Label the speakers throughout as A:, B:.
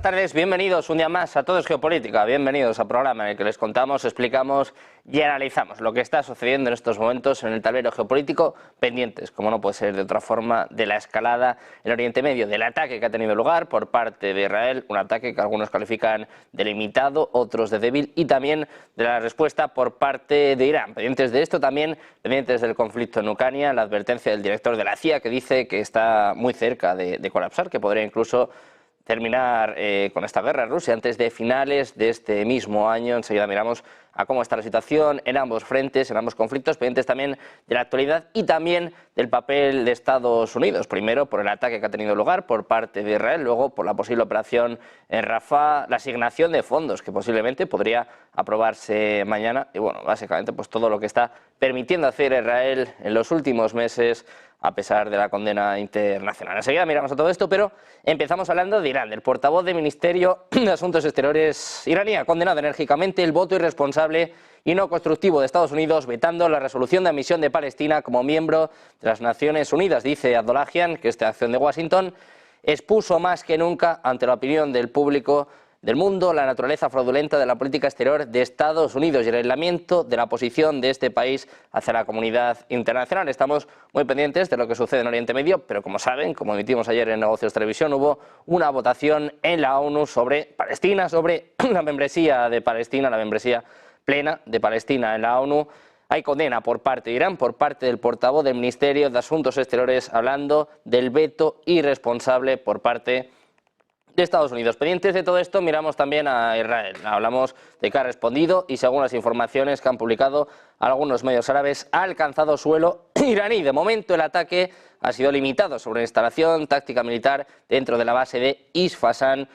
A: tardes, bienvenidos un día más a Todo es Geopolítica, bienvenidos al programa en el que les contamos, explicamos y analizamos lo que está sucediendo en estos momentos en el tablero geopolítico, pendientes, como no puede ser de otra forma, de la escalada en Oriente Medio, del ataque que ha tenido lugar por parte de Israel, un ataque que algunos califican de limitado, otros de débil, y también de la respuesta por parte de Irán. Pendientes de esto también, pendientes del conflicto en Ucrania, la advertencia del director de la CIA que dice que está muy cerca de colapsar, que podría incluso terminar con esta guerra en Rusia antes de finales de este mismo año. Enseguida miramos a cómo está la situación en ambos frentes, en ambos conflictos, pendientes también de la actualidad y también del papel de Estados Unidos. Primero por el ataque que ha tenido lugar por parte de Israel, luego por la posible operación en Rafah, la asignación de fondos que posiblemente podría aprobarse mañana y bueno, básicamente pues todo lo que está permitiendo hacer Israel en los últimos meses a pesar de la condena internacional. Enseguida miramos a todo esto, pero empezamos hablando de Irán. El portavoz del Ministerio de Asuntos Exteriores iraní ha condenado enérgicamente el voto irresponsable y no constructivo de Estados Unidos vetando la resolución de admisión de Palestina como miembro de las Naciones Unidas. Dice Abdollahian que esta acción de Washington expuso más que nunca ante la opinión del público del mundo la naturaleza fraudulenta de la política exterior de Estados Unidos y el aislamiento de la posición de este país hacia la comunidad internacional. Estamos muy pendientes de lo que sucede en Oriente Medio, pero como saben, como emitimos ayer en Negocios Televisión, hubo una votación en la ONU sobre Palestina, sobre la membresía de Palestina, la membresía plena de Palestina en la ONU. Hay condena por parte de Irán, por parte del portavoz del Ministerio de Asuntos Exteriores, hablando del veto irresponsable por parte de Estados Unidos. Pendientes de todo esto, miramos también a Israel. Hablamos de que ha respondido y según las informaciones que han publicado algunos medios árabes, ha alcanzado suelo iraní. De momento el ataque ha sido limitado sobre una instalación táctica militar dentro de la base de Isfahan,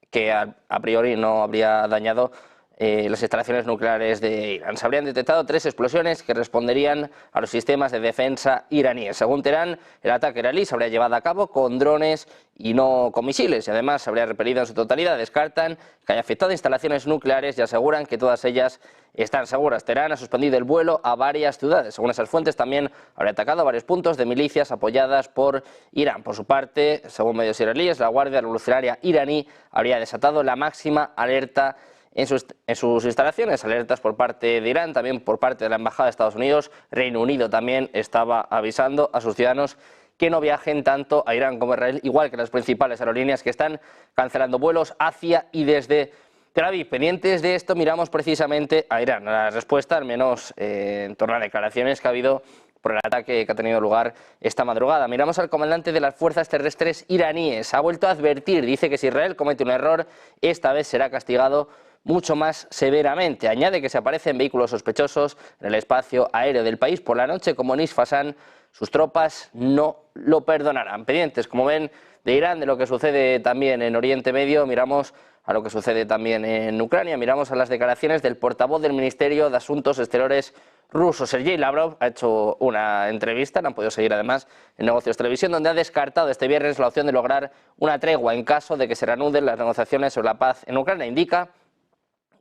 A: que a priori no habría dañado las instalaciones nucleares de Irán. Se habrían detectado 3 explosiones que responderían a los sistemas de defensa iraníes. Según Teherán, el ataque iraní se habría llevado a cabo con drones y no con misiles, y además se habría repelido en su totalidad. Descartan que haya afectado instalaciones nucleares y aseguran que todas ellas están seguras. Teherán ha suspendido el vuelo a varias ciudades. Según esas fuentes, también habría atacado a varios puntos de milicias apoyadas por Irán. Por su parte, según medios israelíes, la Guardia Revolucionaria iraní habría desatado la máxima alerta en sus instalaciones, alertas por parte de Irán, también por parte de la Embajada de Estados Unidos. Reino Unido también estaba avisando a sus ciudadanos que no viajen tanto a Irán como a Israel, igual que las principales aerolíneas que están cancelando vuelos hacia y desde Tel Aviv. Pendientes de esto, miramos precisamente a Irán, a la respuesta, al menos en torno a declaraciones que ha habido por el ataque que ha tenido lugar esta madrugada. Miramos al comandante de las fuerzas terrestres iraníes. Ha vuelto a advertir, dice que si Israel comete un error, esta vez será castigado mucho más severamente. Añade que si aparecen vehículos sospechosos en el espacio aéreo del país por la noche, como en Isfahan, sus tropas no lo perdonarán. Pendientes, como ven, de Irán, de lo que sucede también en Oriente Medio, miramos a lo que sucede también en Ucrania, miramos a las declaraciones del portavoz del Ministerio de Asuntos Exteriores ruso. Sergei Lavrov ha hecho una entrevista, la han podido seguir además en Negocios Televisión, donde ha descartado este viernes la opción de lograr una tregua en caso de que se reanuden las negociaciones sobre la paz en Ucrania. Indica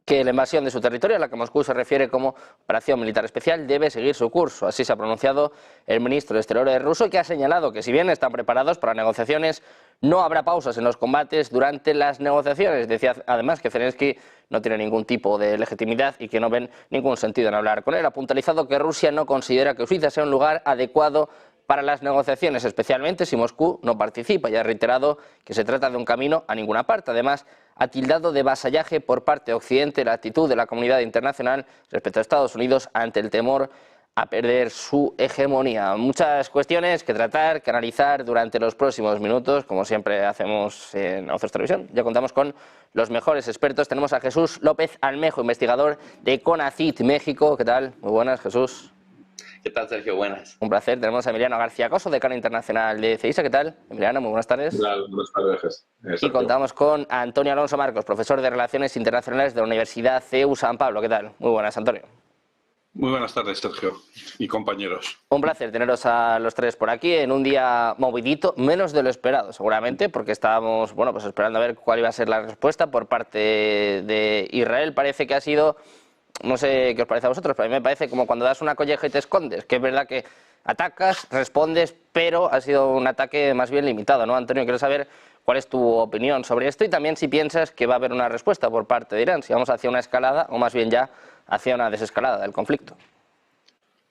A: que la invasión de su territorio, a la que Moscú se refiere como operación militar especial, debe seguir su curso. Así se ha pronunciado el ministro de Exteriores ruso, que ha señalado que si bien están preparados para negociaciones, no habrá pausas en los combates durante las negociaciones. Decía además que Zelensky no tiene ningún tipo de legitimidad y que no ven ningún sentido en hablar con él. Ha puntualizado que Rusia no considera que Suiza sea un lugar adecuado para las negociaciones, especialmente si Moscú no participa, y ha reiterado que se trata de un camino a ninguna parte. Además, ha tildado de vasallaje por parte de Occidente la actitud de la comunidad internacional respecto a Estados Unidos ante el temor a perder su hegemonía. Muchas cuestiones que tratar, que analizar durante los próximos minutos, como siempre hacemos en Negocios Televisión. Ya contamos con los mejores expertos. Tenemos a Jesús López Almejo, investigador de CONACYT México. ¿Qué tal? Muy buenas, Jesús.
B: ¿Qué tal, Sergio? Buenas.
A: Un placer. Tenemos a Emiliano García Coso, decano internacional de CEISA. ¿Qué tal? Emiliano, muy buenas tardes.
C: Hola, buenas tardes.
A: Y contamos con Antonio Alonso Marcos, profesor de Relaciones Internacionales de la Universidad CEU San Pablo. ¿Qué tal? Muy buenas, Antonio.
C: Muy buenas tardes, Sergio y compañeros.
A: Un placer teneros a los tres por aquí en un día movidito, menos de lo esperado seguramente, porque estábamos pues esperando a ver cuál iba a ser la respuesta por parte de Israel. Parece que ha sido, no sé qué os parece a vosotros, pero a mí me parece como cuando das una colleja y te escondes, que es verdad que atacas, respondes, pero ha sido un ataque más bien limitado, ¿no? Antonio, quiero saber ¿Cuál es tu opinión sobre esto? Y también si piensas que va a haber una respuesta por parte de Irán, si vamos hacia una escalada o más bien ya hacia una desescalada del conflicto.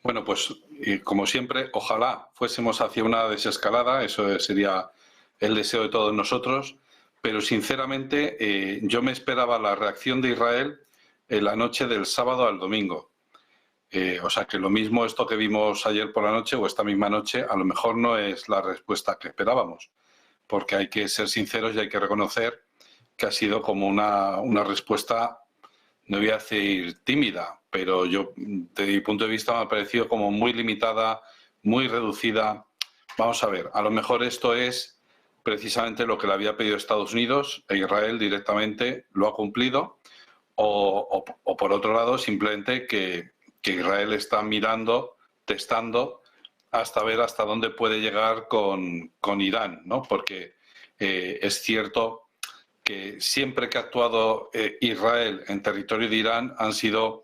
C: Bueno, pues como siempre, ojalá fuésemos hacia una desescalada, eso sería el deseo de todos nosotros, pero sinceramente yo me esperaba la reacción de Israel en la noche del sábado al domingo. O sea que lo mismo esto que vimos ayer por la noche o esta misma noche, a lo mejor no es la respuesta que esperábamos, porque hay que ser sinceros y hay que reconocer que ha sido como una respuesta, no voy a decir tímida, pero yo, desde mi punto de vista, me ha parecido como muy limitada, muy reducida. Vamos a ver, a lo mejor esto es precisamente lo que le había pedido Estados Unidos e Israel directamente lo ha cumplido, o por otro lado, simplemente que Israel está mirando, testando, hasta ver hasta dónde puede llegar con Irán, ¿no? Porque es cierto que siempre que ha actuado Israel en territorio de Irán han sido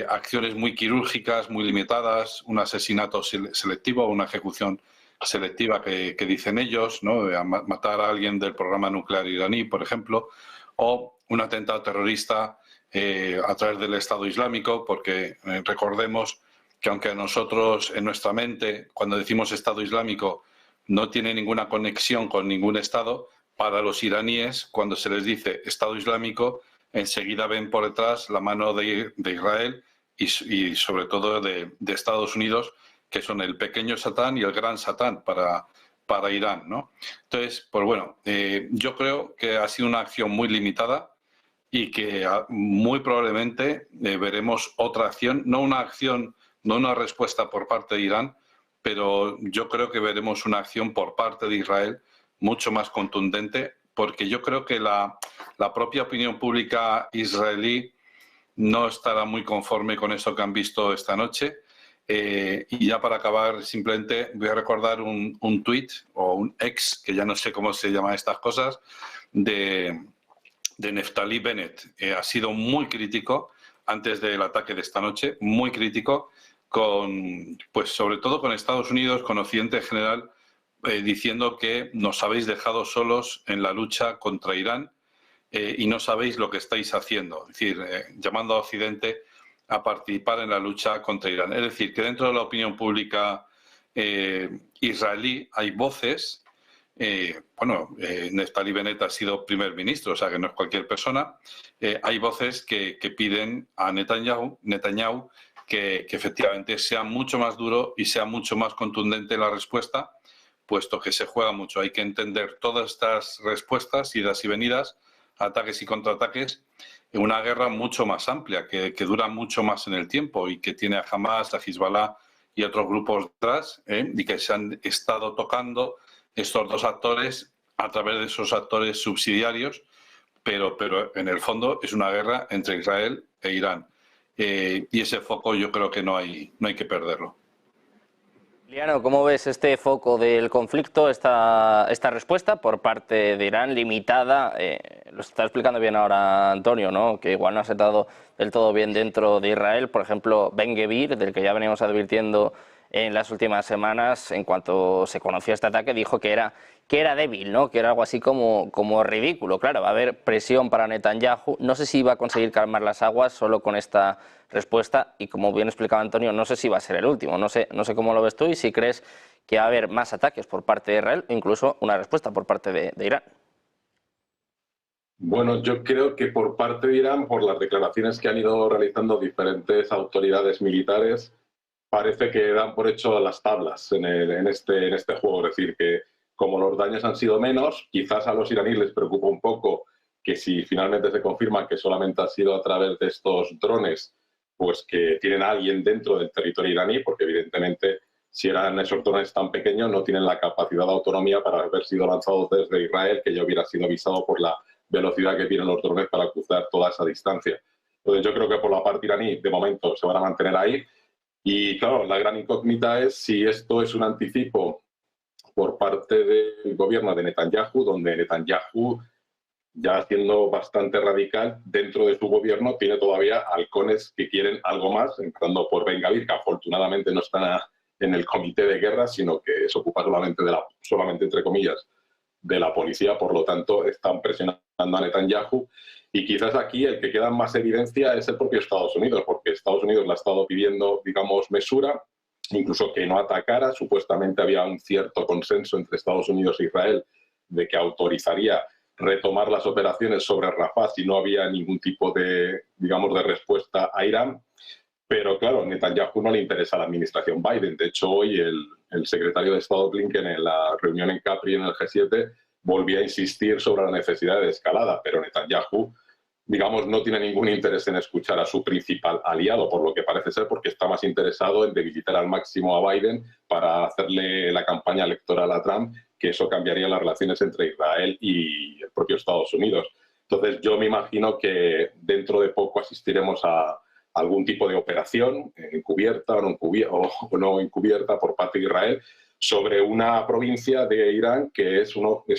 C: acciones muy quirúrgicas, muy limitadas, un asesinato selectivo, una ejecución selectiva que dicen ellos, ¿no? Matar a alguien del programa nuclear iraní, por ejemplo, o un atentado terrorista a través del Estado Islámico, porque recordemos que aunque a nosotros en nuestra mente, cuando decimos Estado Islámico, no tiene ninguna conexión con ningún Estado, para los iraníes, cuando se les dice Estado Islámico, enseguida ven por detrás la mano de Israel y sobre todo de Estados Unidos, que son el pequeño Satán y el gran Satán para Irán, ¿no? Entonces, pues bueno, yo creo que ha sido una acción muy limitada y que muy probablemente veremos otra acción, no una respuesta por parte de Irán, pero yo creo que veremos una acción por parte de Israel mucho más contundente, porque yo creo que la propia opinión pública israelí no estará muy conforme con eso que han visto esta noche. Y ya para acabar, simplemente voy a recordar un tuit o un ex, que ya no sé cómo se llaman estas cosas, de Naftali Bennett. Ha sido muy crítico antes del ataque de esta noche, muy crítico, pues sobre todo con Estados Unidos, con Occidente en general, diciendo que nos habéis dejado solos en la lucha contra Irán y no sabéis lo que estáis haciendo. Es decir, llamando a Occidente a participar en la lucha contra Irán. Es decir, que dentro de la opinión pública israelí hay voces. Naftali Bennett ha sido primer ministro, o sea que no es cualquier persona. Hay voces que piden a Netanyahu que efectivamente sea mucho más duro y sea mucho más contundente la respuesta, puesto que se juega mucho. Hay que entender todas estas respuestas, idas y venidas, ataques y contraataques, en una guerra mucho más amplia, que dura mucho más en el tiempo y que tiene a Hamas, a Hezbollah y otros grupos detrás, y que se han estado tocando estos dos actores a través de esos actores subsidiarios, pero en el fondo es una guerra entre Israel e Irán. Y ese foco yo creo que no hay que perderlo.
A: Liano, ¿cómo ves este foco del conflicto, esta respuesta por parte de Irán limitada? Lo está explicando bien ahora Antonio, ¿no? Que igual no ha sentado del todo bien dentro de Israel. Por ejemplo, Ben-Gvir, del que ya veníamos advirtiendo en las últimas semanas, en cuanto se conoció este ataque, dijo que era débil, ¿no? Que era algo así como ridículo. Claro, va a haber presión para Netanyahu. No sé si va a conseguir calmar las aguas solo con esta respuesta y, como bien explicaba Antonio, no sé si va a ser el último. No sé cómo lo ves tú y si crees que va a haber más ataques por parte de Israel o incluso una respuesta por parte de Irán.
D: Bueno, yo creo que por parte de Irán, por las declaraciones que han ido realizando diferentes autoridades militares, parece que dan por hecho las tablas en este juego. Es decir, que como los daños han sido menos, quizás a los iraníes les preocupa un poco que si finalmente se confirma que solamente ha sido a través de estos drones, pues que tienen a alguien dentro del territorio iraní, porque evidentemente si eran esos drones tan pequeños no tienen la capacidad de autonomía para haber sido lanzados desde Israel, que ya hubiera sido avisado por la velocidad que tienen los drones para cruzar toda esa distancia. Entonces yo creo que por la parte iraní de momento se van a mantener ahí. Y claro, la gran incógnita es si esto es un anticipo por parte del gobierno de Netanyahu, donde Netanyahu, ya siendo bastante radical, dentro de su gobierno tiene todavía halcones que quieren algo más, empezando por Ben-Gvir, que afortunadamente no está en el comité de guerra, sino que se ocupa solamente entre comillas, de la policía, por lo tanto están presionando a Netanyahu, y quizás aquí el que queda en más evidencia es el propio Estados Unidos, porque Estados Unidos le ha estado pidiendo, digamos, mesura, incluso que no atacara. Supuestamente había un cierto consenso entre Estados Unidos e Israel de que autorizaría retomar las operaciones sobre Rafah si no había ningún tipo de, digamos, de respuesta a Irán. Pero claro, a Netanyahu no le interesa la administración Biden. De hecho, hoy el secretario de Estado Blinken en la reunión en Capri en el G7 volvía a insistir sobre la necesidad de escalada, pero Netanyahu, digamos, no tiene ningún interés en escuchar a su principal aliado, por lo que parece ser, porque está más interesado en debilitar al máximo a Biden para hacerle la campaña electoral a Trump, que eso cambiaría las relaciones entre Israel y el propio Estados Unidos. Entonces, yo me imagino que dentro de poco asistiremos a algún tipo de operación encubierta o no encubierta por parte de Israel sobre una provincia de Irán que es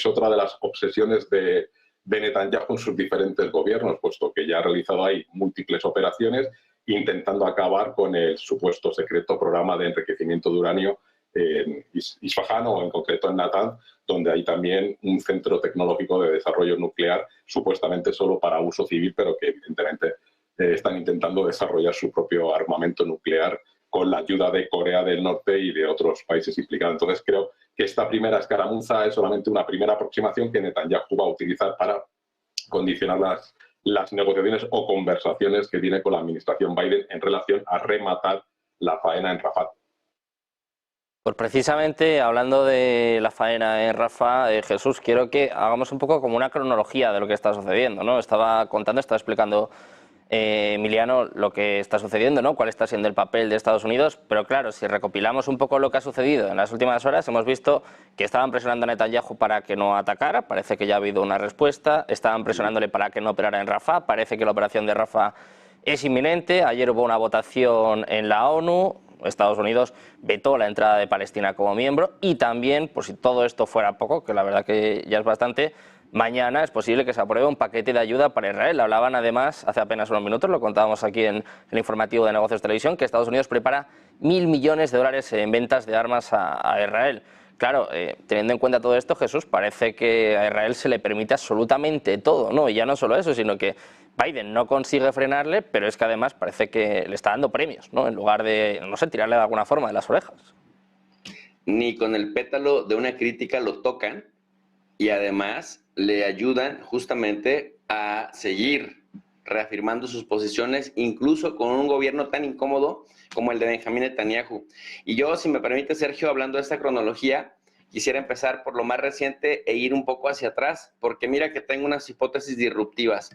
D: otra de las obsesiones de Netanyahu en sus diferentes gobiernos, puesto que ya ha realizado ahí múltiples operaciones intentando acabar con el supuesto secreto programa de enriquecimiento de uranio en Isfahan, o en concreto en Natanz, donde hay también un centro tecnológico de desarrollo nuclear, supuestamente solo para uso civil, pero que evidentemente están intentando desarrollar su propio armamento nuclear con la ayuda de Corea del Norte y de otros países implicados. Entonces creo que esta primera escaramuza es solamente una primera aproximación que Netanyahu va a utilizar para condicionar las negociaciones o conversaciones que tiene con la administración Biden en relación a rematar la faena en Rafah.
A: Pues precisamente hablando de la faena en Rafah, Jesús, quiero que hagamos un poco como una cronología de lo que está sucediendo, ¿no? Estaba explicando Emiliano lo que está sucediendo, ¿no? Cuál está siendo el papel de Estados Unidos, pero claro, si recopilamos un poco lo que ha sucedido en las últimas horas, hemos visto que estaban presionando a Netanyahu para que no atacara, parece que ya ha habido una respuesta, estaban presionándole para que no operara en Rafah, parece que la operación de Rafah es inminente. Ayer hubo una votación en la ONU, Estados Unidos vetó la entrada de Palestina como miembro, y también, por si todo esto fuera poco, que la verdad que ya es bastante, mañana es posible que se apruebe un paquete de ayuda para Israel. Hablaban además, hace apenas unos minutos, lo contábamos aquí en el informativo de Negocios Televisión, que Estados Unidos prepara $1.000 millones en ventas de armas a Israel. Claro, teniendo en cuenta todo esto, Jesús, parece que a Israel se le permite absolutamente todo, ¿no? Y ya no solo eso, sino que Biden no consigue frenarle, pero es que además parece que le está dando premios, ¿no? En lugar de, no sé, tirarle de alguna forma de las orejas.
B: Ni con el pétalo de una crítica lo tocan, y además le ayudan justamente a seguir reafirmando sus posiciones, incluso con un gobierno tan incómodo como el de Benjamín Netanyahu. Y yo, si me permite, Sergio, hablando de esta cronología, quisiera empezar por lo más reciente e ir un poco hacia atrás, porque mira que tengo unas hipótesis disruptivas.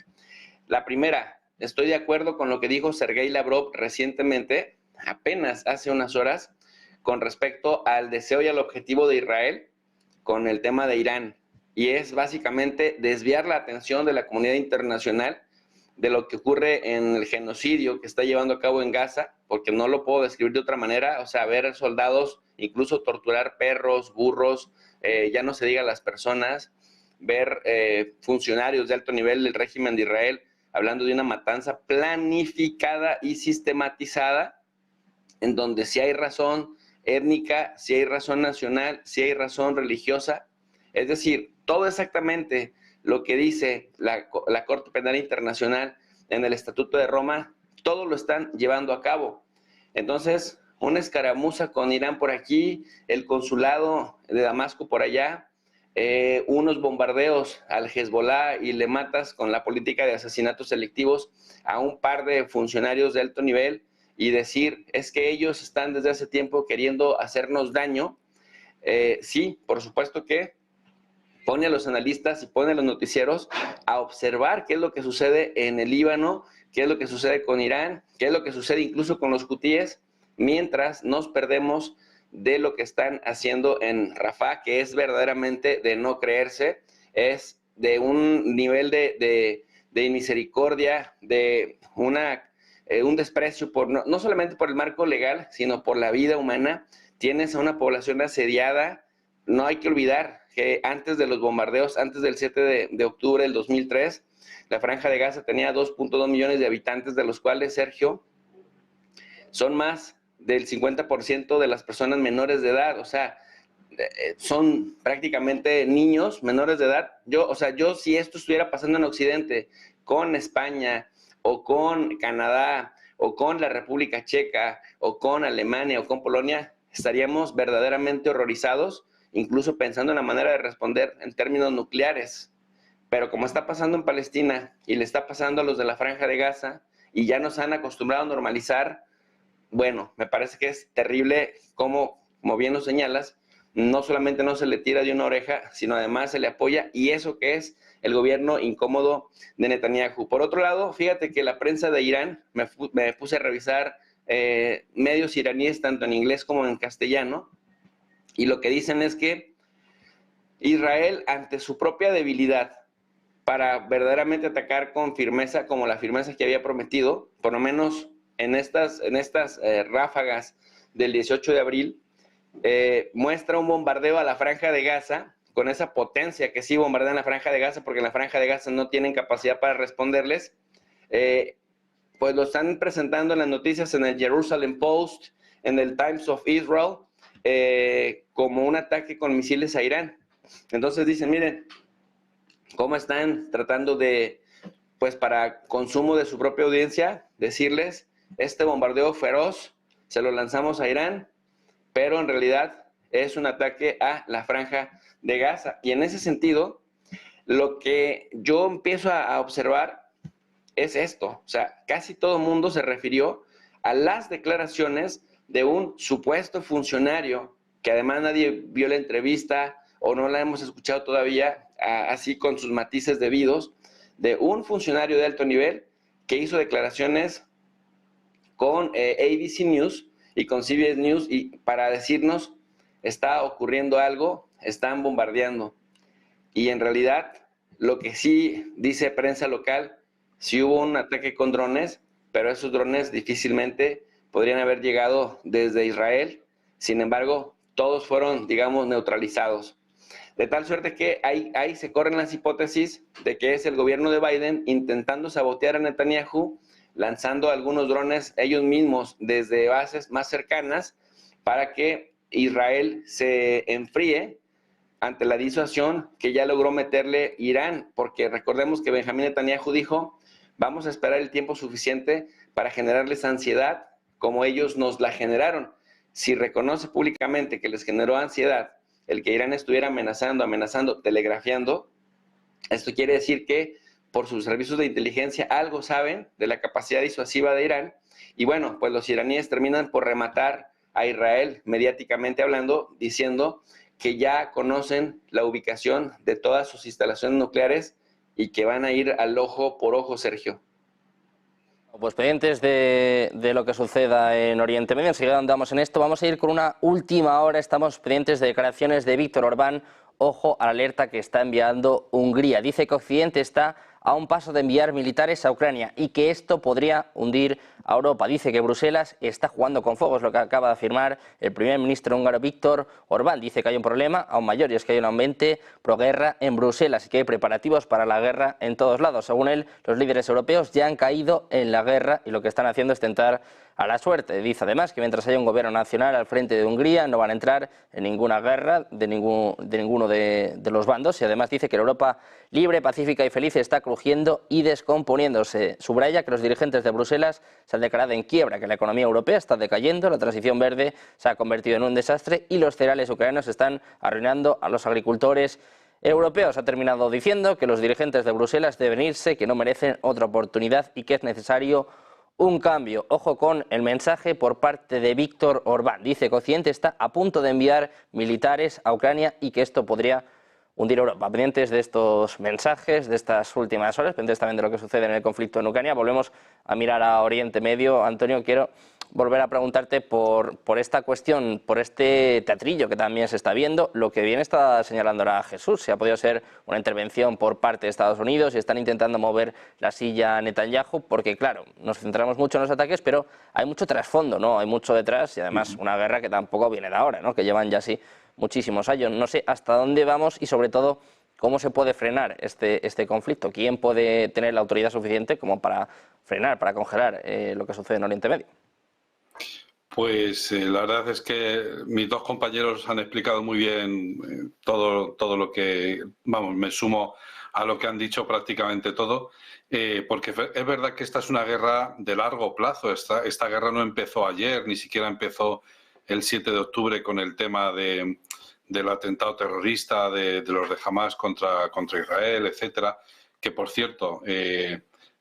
B: La primera, estoy de acuerdo con lo que dijo Sergei Lavrov recientemente, apenas hace unas horas, con respecto al deseo y al objetivo de Israel con el tema de Irán. Y es básicamente desviar la atención de la comunidad internacional de lo que ocurre en el genocidio que está llevando a cabo en Gaza, porque no lo puedo describir de otra manera. O sea, ver soldados incluso torturar perros, burros, ya no se diga las personas, ver funcionarios de alto nivel del régimen de Israel hablando de una matanza planificada y sistematizada, en donde sí hay razón étnica, sí hay razón nacional, sí hay razón religiosa. Es decir, todo exactamente lo que dice la Corte Penal Internacional en el Estatuto de Roma, todo lo están llevando a cabo. Entonces, una escaramuza con Irán por aquí, el consulado de Damasco por allá, unos bombardeos al Hezbollah, y le matas con la política de asesinatos selectivos a un par de funcionarios de alto nivel, y decir, es que ellos están desde hace tiempo queriendo hacernos daño. Sí, por supuesto que pone a los analistas y pone a los noticieros a observar qué es lo que sucede en el Líbano, qué es lo que sucede con Irán, qué es lo que sucede incluso con los hutíes, mientras nos perdemos de lo que están haciendo en Rafah, que es verdaderamente de no creerse, es de un nivel de misericordia, de un desprecio por no solamente por el marco legal, sino por la vida humana. Tienes a una población asediada. No hay que olvidar que antes de los bombardeos, antes del 7 de octubre del 2003, la Franja de Gaza tenía 2.2 millones de habitantes, de los cuales, Sergio, son más del 50% de las personas menores de edad. O sea, son prácticamente niños menores de edad. Yo si esto estuviera pasando en Occidente, con España, o con Canadá, o con la República Checa, o con Alemania, o con Polonia, estaríamos verdaderamente horrorizados, incluso pensando en la manera de responder en términos nucleares. Pero como está pasando en Palestina y le está pasando a los de la Franja de Gaza y ya nos han acostumbrado a normalizar, bueno, me parece que es terrible como bien lo señalas, no solamente no se le tira de una oreja, sino además se le apoya, y eso que es el gobierno incómodo de Netanyahu. Por otro lado, fíjate que la prensa de Irán, me puse a revisar medios iraníes tanto en inglés como en castellano, y lo que dicen es que Israel, ante su propia debilidad, para verdaderamente atacar con firmeza, como la firmeza que había prometido, por lo menos en estas ráfagas del 18 de abril, muestra un bombardeo a la Franja de Gaza, con esa potencia que sí bombardean la Franja de Gaza, porque en la Franja de Gaza no tienen capacidad para responderles. Pues lo están presentando en las noticias, en el Jerusalem Post, en el Times of Israel, como un ataque con misiles a Irán. Entonces dicen, miren, cómo están tratando de, pues para consumo de su propia audiencia, decirles, este bombardeo feroz se lo lanzamos a Irán, pero en realidad es un ataque a la Franja de Gaza. Y en ese sentido, lo que yo empiezo a observar es esto. O sea, casi todo el mundo se refirió a las declaraciones de un supuesto funcionario, que además nadie vio la entrevista o no la hemos escuchado todavía, así con sus matices debidos, de un funcionario de alto nivel que hizo declaraciones con ABC News y con CBS News y para decirnos, está ocurriendo algo, están bombardeando. Y en realidad, lo que sí dice prensa local, sí hubo un ataque con drones, pero esos drones difícilmente podrían haber llegado desde Israel. Sin embargo, todos fueron, digamos, neutralizados. De tal suerte que ahí se corren las hipótesis de que es el gobierno de Biden intentando sabotear a Netanyahu, lanzando algunos drones ellos mismos desde bases más cercanas para que Israel se enfríe ante la disuasión que ya logró meterle Irán, porque recordemos que Benjamín Netanyahu dijo, vamos a esperar el tiempo suficiente para generarles ansiedad como ellos nos la generaron. Si reconoce públicamente que les generó ansiedad el que Irán estuviera amenazando, telegrafiando, esto quiere decir que por sus servicios de inteligencia algo saben de la capacidad disuasiva de Irán, y bueno, pues los iraníes terminan por rematar a Israel, mediáticamente hablando, diciendo que ya conocen la ubicación de todas sus instalaciones nucleares y que van a ir al ojo por ojo, Sergio.
A: Pues pendientes de lo que suceda en Oriente Medio, enseguida andamos en esto. Vamos a ir con una última hora, estamos pendientes de declaraciones de Víktor Orbán. Ojo a la alerta que está enviando Hungría. Dice que Occidente está a un paso de enviar militares a Ucrania y que esto podría hundir a Europa. Dice que Bruselas está jugando con fuego, es lo que acaba de afirmar el primer ministro húngaro Víktor Orbán. Dice que hay un problema aún mayor y es que hay un ambiente proguerra en Bruselas y que hay preparativos para la guerra en todos lados. Según él, los líderes europeos ya han caído en la guerra y lo que están haciendo es tentar a la suerte. Dice además que mientras haya un gobierno nacional al frente de Hungría no van a entrar en ninguna guerra de ninguno de los bandos, y además dice que la Europa libre, pacífica y feliz está crujiendo y descomponiéndose. Subraya que los dirigentes de Bruselas se han declarado en quiebra, que la economía europea está decayendo, la transición verde se ha convertido en un desastre y los cereales ucranianos están arruinando a los agricultores europeos. Ha terminado diciendo que los dirigentes de Bruselas deben irse, que no merecen otra oportunidad y que es necesario un cambio. Ojo con el mensaje por parte de Víktor Orbán. Dice que Occidente está a punto de enviar militares a Ucrania y que esto podría hundir a Europa. Pendientes de estos mensajes, de estas últimas horas, pendientes también de lo que sucede en el conflicto en Ucrania. Volvemos a mirar a Oriente Medio. Antonio, quiero volver a preguntarte por esta cuestión, por este teatrillo que también se está viendo. Lo que bien está señalando ahora Jesús, si ha podido ser una intervención por parte de Estados Unidos y están intentando mover la silla a Netanyahu, porque claro, nos centramos mucho en los ataques, pero hay mucho trasfondo, ¿no? Hay mucho detrás y además una guerra que tampoco viene de ahora, ¿no? Que llevan ya así muchísimos años. No sé hasta dónde vamos y sobre todo cómo se puede frenar este conflicto. ¿Quién puede tener la autoridad suficiente como para frenar, para congelar lo que sucede en Oriente Medio?
C: Pues la verdad es que mis dos compañeros han explicado muy bien todo lo que, vamos, me sumo a lo que han dicho prácticamente todo, porque es verdad que esta es una guerra de largo plazo. Esta guerra no empezó ayer, ni siquiera empezó el 7 de octubre con el tema del atentado terrorista de los de Hamas contra Israel, etcétera. Que, por cierto,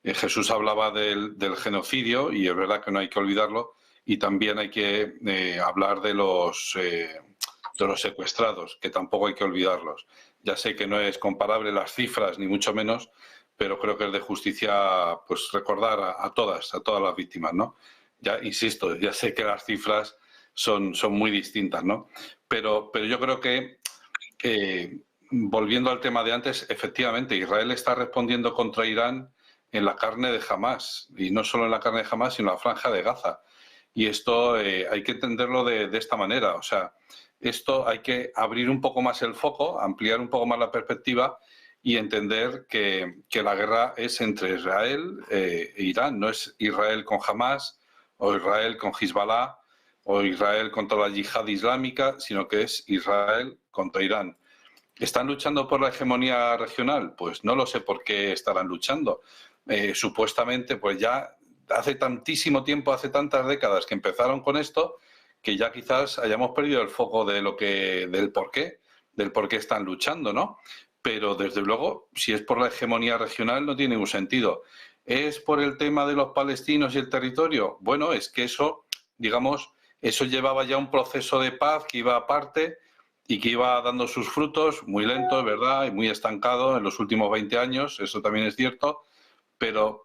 C: Jesús hablaba del genocidio y es verdad que no hay que olvidarlo. Y también hay que hablar de los secuestrados, que tampoco hay que olvidarlos. Ya sé que no es comparable las cifras, ni mucho menos, pero creo que es de justicia pues recordar a todas las víctimas, ¿no? Ya insisto, ya sé que las cifras son muy distintas, ¿no? Pero yo creo que, volviendo al tema de antes, efectivamente, Israel está respondiendo contra Irán en la carne de Hamás, y no solo en la carne de Hamás, sino en la franja de Gaza. Y esto hay que entenderlo de esta manera. O sea, esto hay que abrir un poco más el foco, ampliar un poco más la perspectiva y entender que la guerra es entre Israel e Irán. No es Israel con Hamas o Israel con Hezbollah o Israel contra la yihad islámica, sino que es Israel contra Irán. ¿Están luchando por la hegemonía regional? Pues no lo sé por qué estarán luchando. Supuestamente, pues ya hace tantísimo tiempo, hace tantas décadas que empezaron con esto, que ya quizás hayamos perdido el foco del por qué están luchando, ¿no? Pero desde luego, si es por la hegemonía regional, no tiene ningún sentido. ¿Es por el tema de los palestinos y el territorio? Bueno, es que eso, digamos, eso llevaba ya un proceso de paz que iba aparte y que iba dando sus frutos, muy lento, es verdad, y muy estancado en los últimos 20 años, eso también es cierto. Pero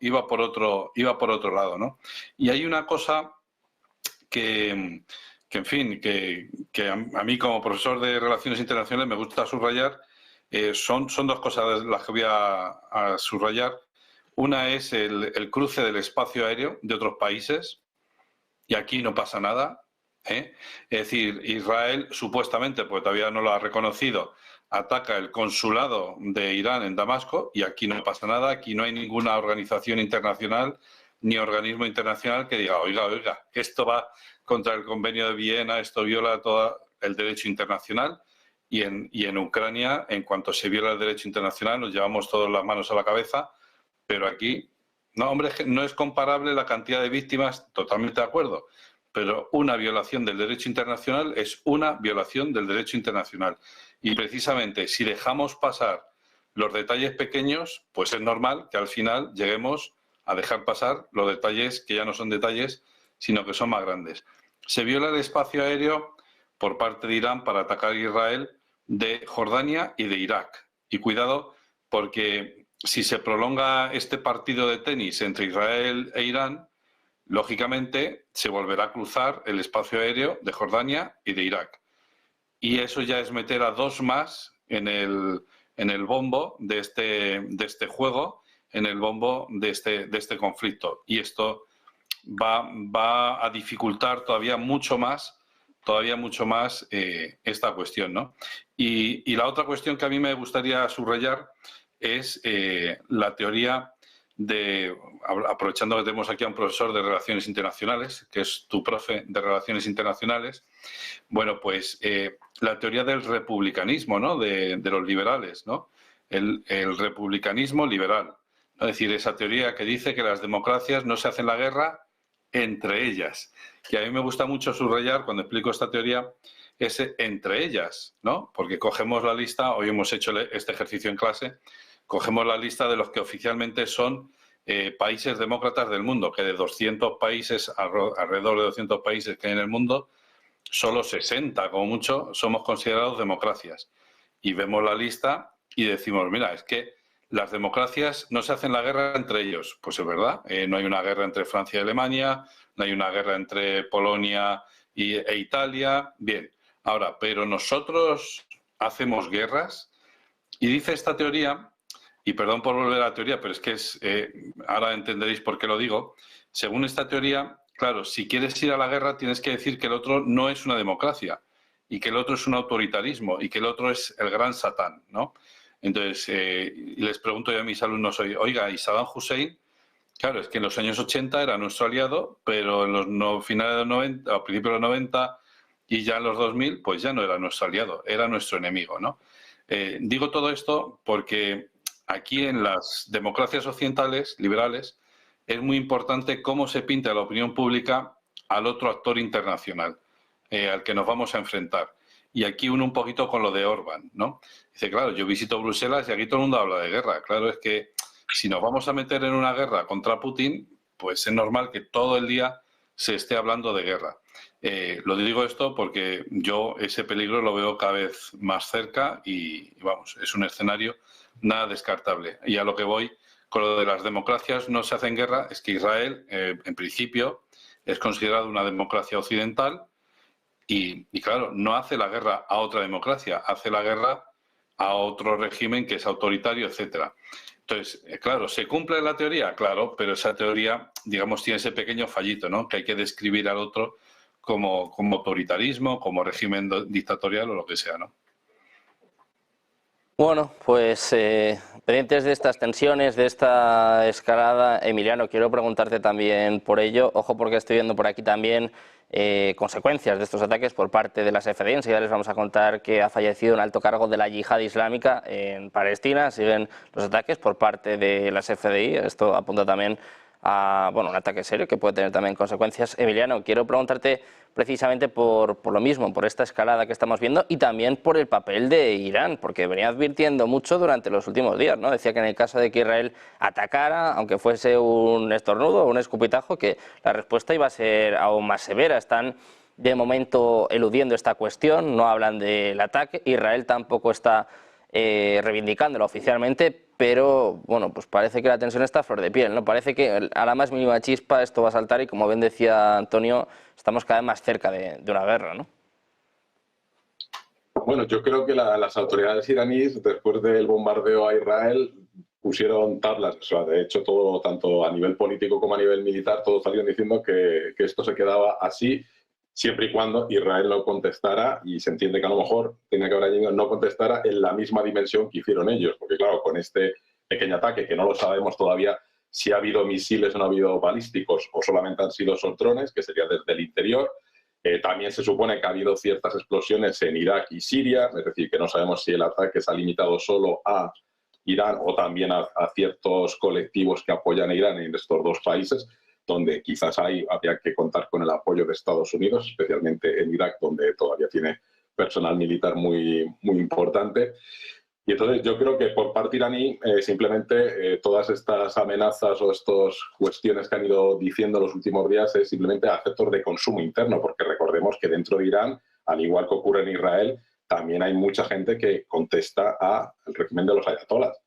C: iba por otro lado, ¿no? Y hay una cosa que en fin, que a mí como profesor de Relaciones Internacionales me gusta subrayar. Son dos cosas las que voy a subrayar. Una es el cruce del espacio aéreo de otros países, y aquí no pasa nada, ¿eh? Es decir, Israel supuestamente, pues todavía no lo ha reconocido, ataca el consulado de Irán en Damasco y aquí no pasa nada. Aquí no hay ninguna organización internacional ni organismo internacional que diga, oiga, esto va contra el Convenio de Viena, esto viola todo el derecho internacional. Y en Ucrania, en cuanto se viola el derecho internacional, nos llevamos todas las manos a la cabeza, pero aquí, no, hombre, no es comparable la cantidad de víctimas, totalmente de acuerdo, pero una violación del derecho internacional es una violación del derecho internacional. Y precisamente si dejamos pasar los detalles pequeños, pues es normal que al final lleguemos a dejar pasar los detalles que ya no son detalles, sino que son más grandes. Se viola el espacio aéreo por parte de Irán para atacar a Israel, de Jordania y de Irak. Y cuidado, porque si se prolonga este partido de tenis entre Israel e Irán, lógicamente se volverá a cruzar el espacio aéreo de Jordania y de Irak. Y eso ya es meter a dos más en el bombo de este juego, en el bombo de este conflicto. Y esto va a dificultar todavía mucho más esta cuestión, ¿no? Y la otra cuestión que a mí me gustaría subrayar es la teoría de, aprovechando que tenemos aquí a un profesor de Relaciones Internacionales, que es tu profe de Relaciones Internacionales, bueno, pues la teoría del republicanismo, ¿no? De los liberales, ¿no? El republicanismo liberal, ¿no? Es decir, esa teoría que dice que las democracias no se hacen la guerra entre ellas. Que a mí me gusta mucho subrayar cuando explico esta teoría ese entre ellas, ¿no? Porque cogemos la lista, hoy hemos hecho este ejercicio en clase, cogemos la lista de los que oficialmente son países demócratas del mundo, que de 200 países, alrededor de 200 países que hay en el mundo, solo 60, como mucho, somos considerados democracias. Y vemos la lista y decimos, mira, es que las democracias no se hacen la guerra entre ellos. Pues es verdad, no hay una guerra entre Francia y Alemania, no hay una guerra entre Polonia e Italia. Bien, ahora, pero nosotros hacemos guerras. Y dice esta teoría, y perdón por volver a la teoría, pero es que ahora entenderéis por qué lo digo. Según esta teoría, claro, si quieres ir a la guerra tienes que decir que el otro no es una democracia y que el otro es un autoritarismo y que el otro es el gran Satán, ¿no? Entonces, les pregunto yo a mis alumnos hoy, oiga, ¿y Saddam Hussein Claro, es que en los años 80 era nuestro aliado, pero en los finales de los 90, a principios de los 90 y ya en los 2000, pues ya no era nuestro aliado, era nuestro enemigo, ¿no? Digo todo esto porque aquí en las democracias occidentales, liberales, es muy importante cómo se pinta la opinión pública al otro actor internacional, al que nos vamos a enfrentar. Y aquí uno un poquito con lo de Orbán, ¿no? Dice, claro, yo visito Bruselas y aquí todo el mundo habla de guerra. Claro, es que si nos vamos a meter en una guerra contra Putin, pues es normal que todo el día se esté hablando de guerra. Lo digo esto porque yo ese peligro lo veo cada vez más cerca y vamos, es un escenario nada descartable. Y a lo que voy con lo de las democracias no se hacen guerra, es que Israel, en principio, es considerado una democracia occidental y claro, no hace la guerra a otra democracia, hace la guerra a otro régimen que es autoritario, etcétera. Entonces, claro, ¿se cumple la teoría? Claro, pero esa teoría, digamos, tiene ese pequeño fallito, ¿no? Que hay que describir al otro como autoritarismo, como régimen dictatorial o lo que sea, ¿no?
A: Bueno, pues pendientes de estas tensiones, de esta escalada, Emiliano, quiero preguntarte también por ello. Ojo, porque estoy viendo por aquí también consecuencias de estos ataques por parte de las FDI. Enseguida les vamos a contar que ha fallecido un alto cargo de la yihad islámica en Palestina. Siguen los ataques por parte de las FDI. Esto apunta también a un ataque serio que puede tener también consecuencias. Emiliano, quiero preguntarte precisamente por lo mismo, por esta escalada que estamos viendo y también por el papel de Irán, porque venía advirtiendo mucho durante los últimos días, ¿no? Decía que en el caso de que Israel atacara, aunque fuese un estornudo o un escupitajo, que la respuesta iba a ser aún más severa. Están de momento eludiendo esta cuestión, no hablan del ataque. Israel tampoco está reivindicándolo oficialmente, pero bueno, pues parece que la tensión está a flor de piel, ¿no? Parece que a la más mínima chispa esto va a saltar y, como bien decía Antonio, estamos cada vez más cerca de una guerra, ¿no?
D: Bueno, yo creo que las autoridades iraníes, después del bombardeo a Israel, pusieron tablas. O sea, de hecho, todo, tanto a nivel político como a nivel militar, todos salieron diciendo que esto se quedaba así, siempre y cuando Israel no contestara, y se entiende que a lo mejor tenía que haber añadido no contestara en la misma dimensión que hicieron ellos, porque claro, con este pequeño ataque, que no lo sabemos todavía si ha habido misiles o no ha habido balísticos, o solamente han sido drones, que sería desde el interior. También se supone que ha habido ciertas explosiones en Irak y Siria, es decir, que no sabemos si el ataque se ha limitado solo a Irán o también a ciertos colectivos que apoyan a Irán en estos dos países, donde quizás habría que contar con el apoyo de Estados Unidos, especialmente en Irak, donde todavía tiene personal militar muy, muy importante. Y entonces yo creo que por parte iraní simplemente todas estas amenazas o estas cuestiones que han ido diciendo los últimos días es simplemente aspectos de consumo interno, porque recordemos que dentro de Irán, al igual que ocurre en Israel, también hay mucha gente que contesta al régimen de los ayatolás.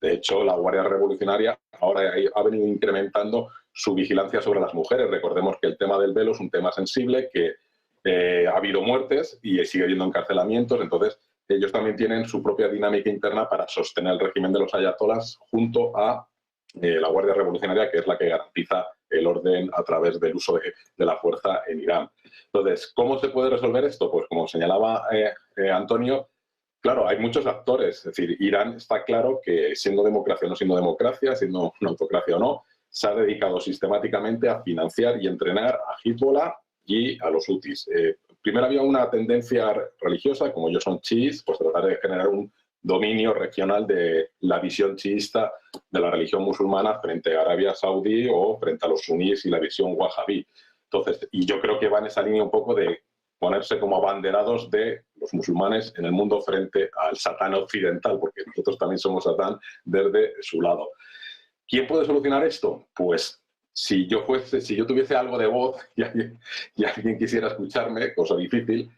D: De hecho, la Guardia Revolucionaria ahora ha venido incrementando su vigilancia sobre las mujeres. Recordemos que el tema del velo es un tema sensible, que ha habido muertes y sigue habiendo encarcelamientos. Entonces, ellos también tienen su propia dinámica interna para sostener el régimen de los ayatolás junto a la Guardia Revolucionaria, que es la que garantiza el orden a través del uso de la fuerza en Irán. Entonces, ¿cómo se puede resolver esto? Pues como señalaba Antonio, claro, hay muchos actores. Es decir, Irán está claro que siendo democracia o no siendo democracia, siendo una autocracia o no, se ha dedicado sistemáticamente a financiar y entrenar a Hezbollah y a los hutis. Primero había una tendencia religiosa, como ellos son chiíes, pues tratar de generar un dominio regional de la visión chiista de la religión musulmana frente a Arabia Saudí o frente a los suníes y la visión wahhabí. Entonces, y yo creo que va en esa línea un poco de ponerse como abanderados de los musulmanes en el mundo frente al Satán occidental, porque nosotros también somos Satán desde su lado. ¿Quién puede solucionar esto? Pues si yo tuviese algo de voz y alguien quisiera escucharme, cosa difícil,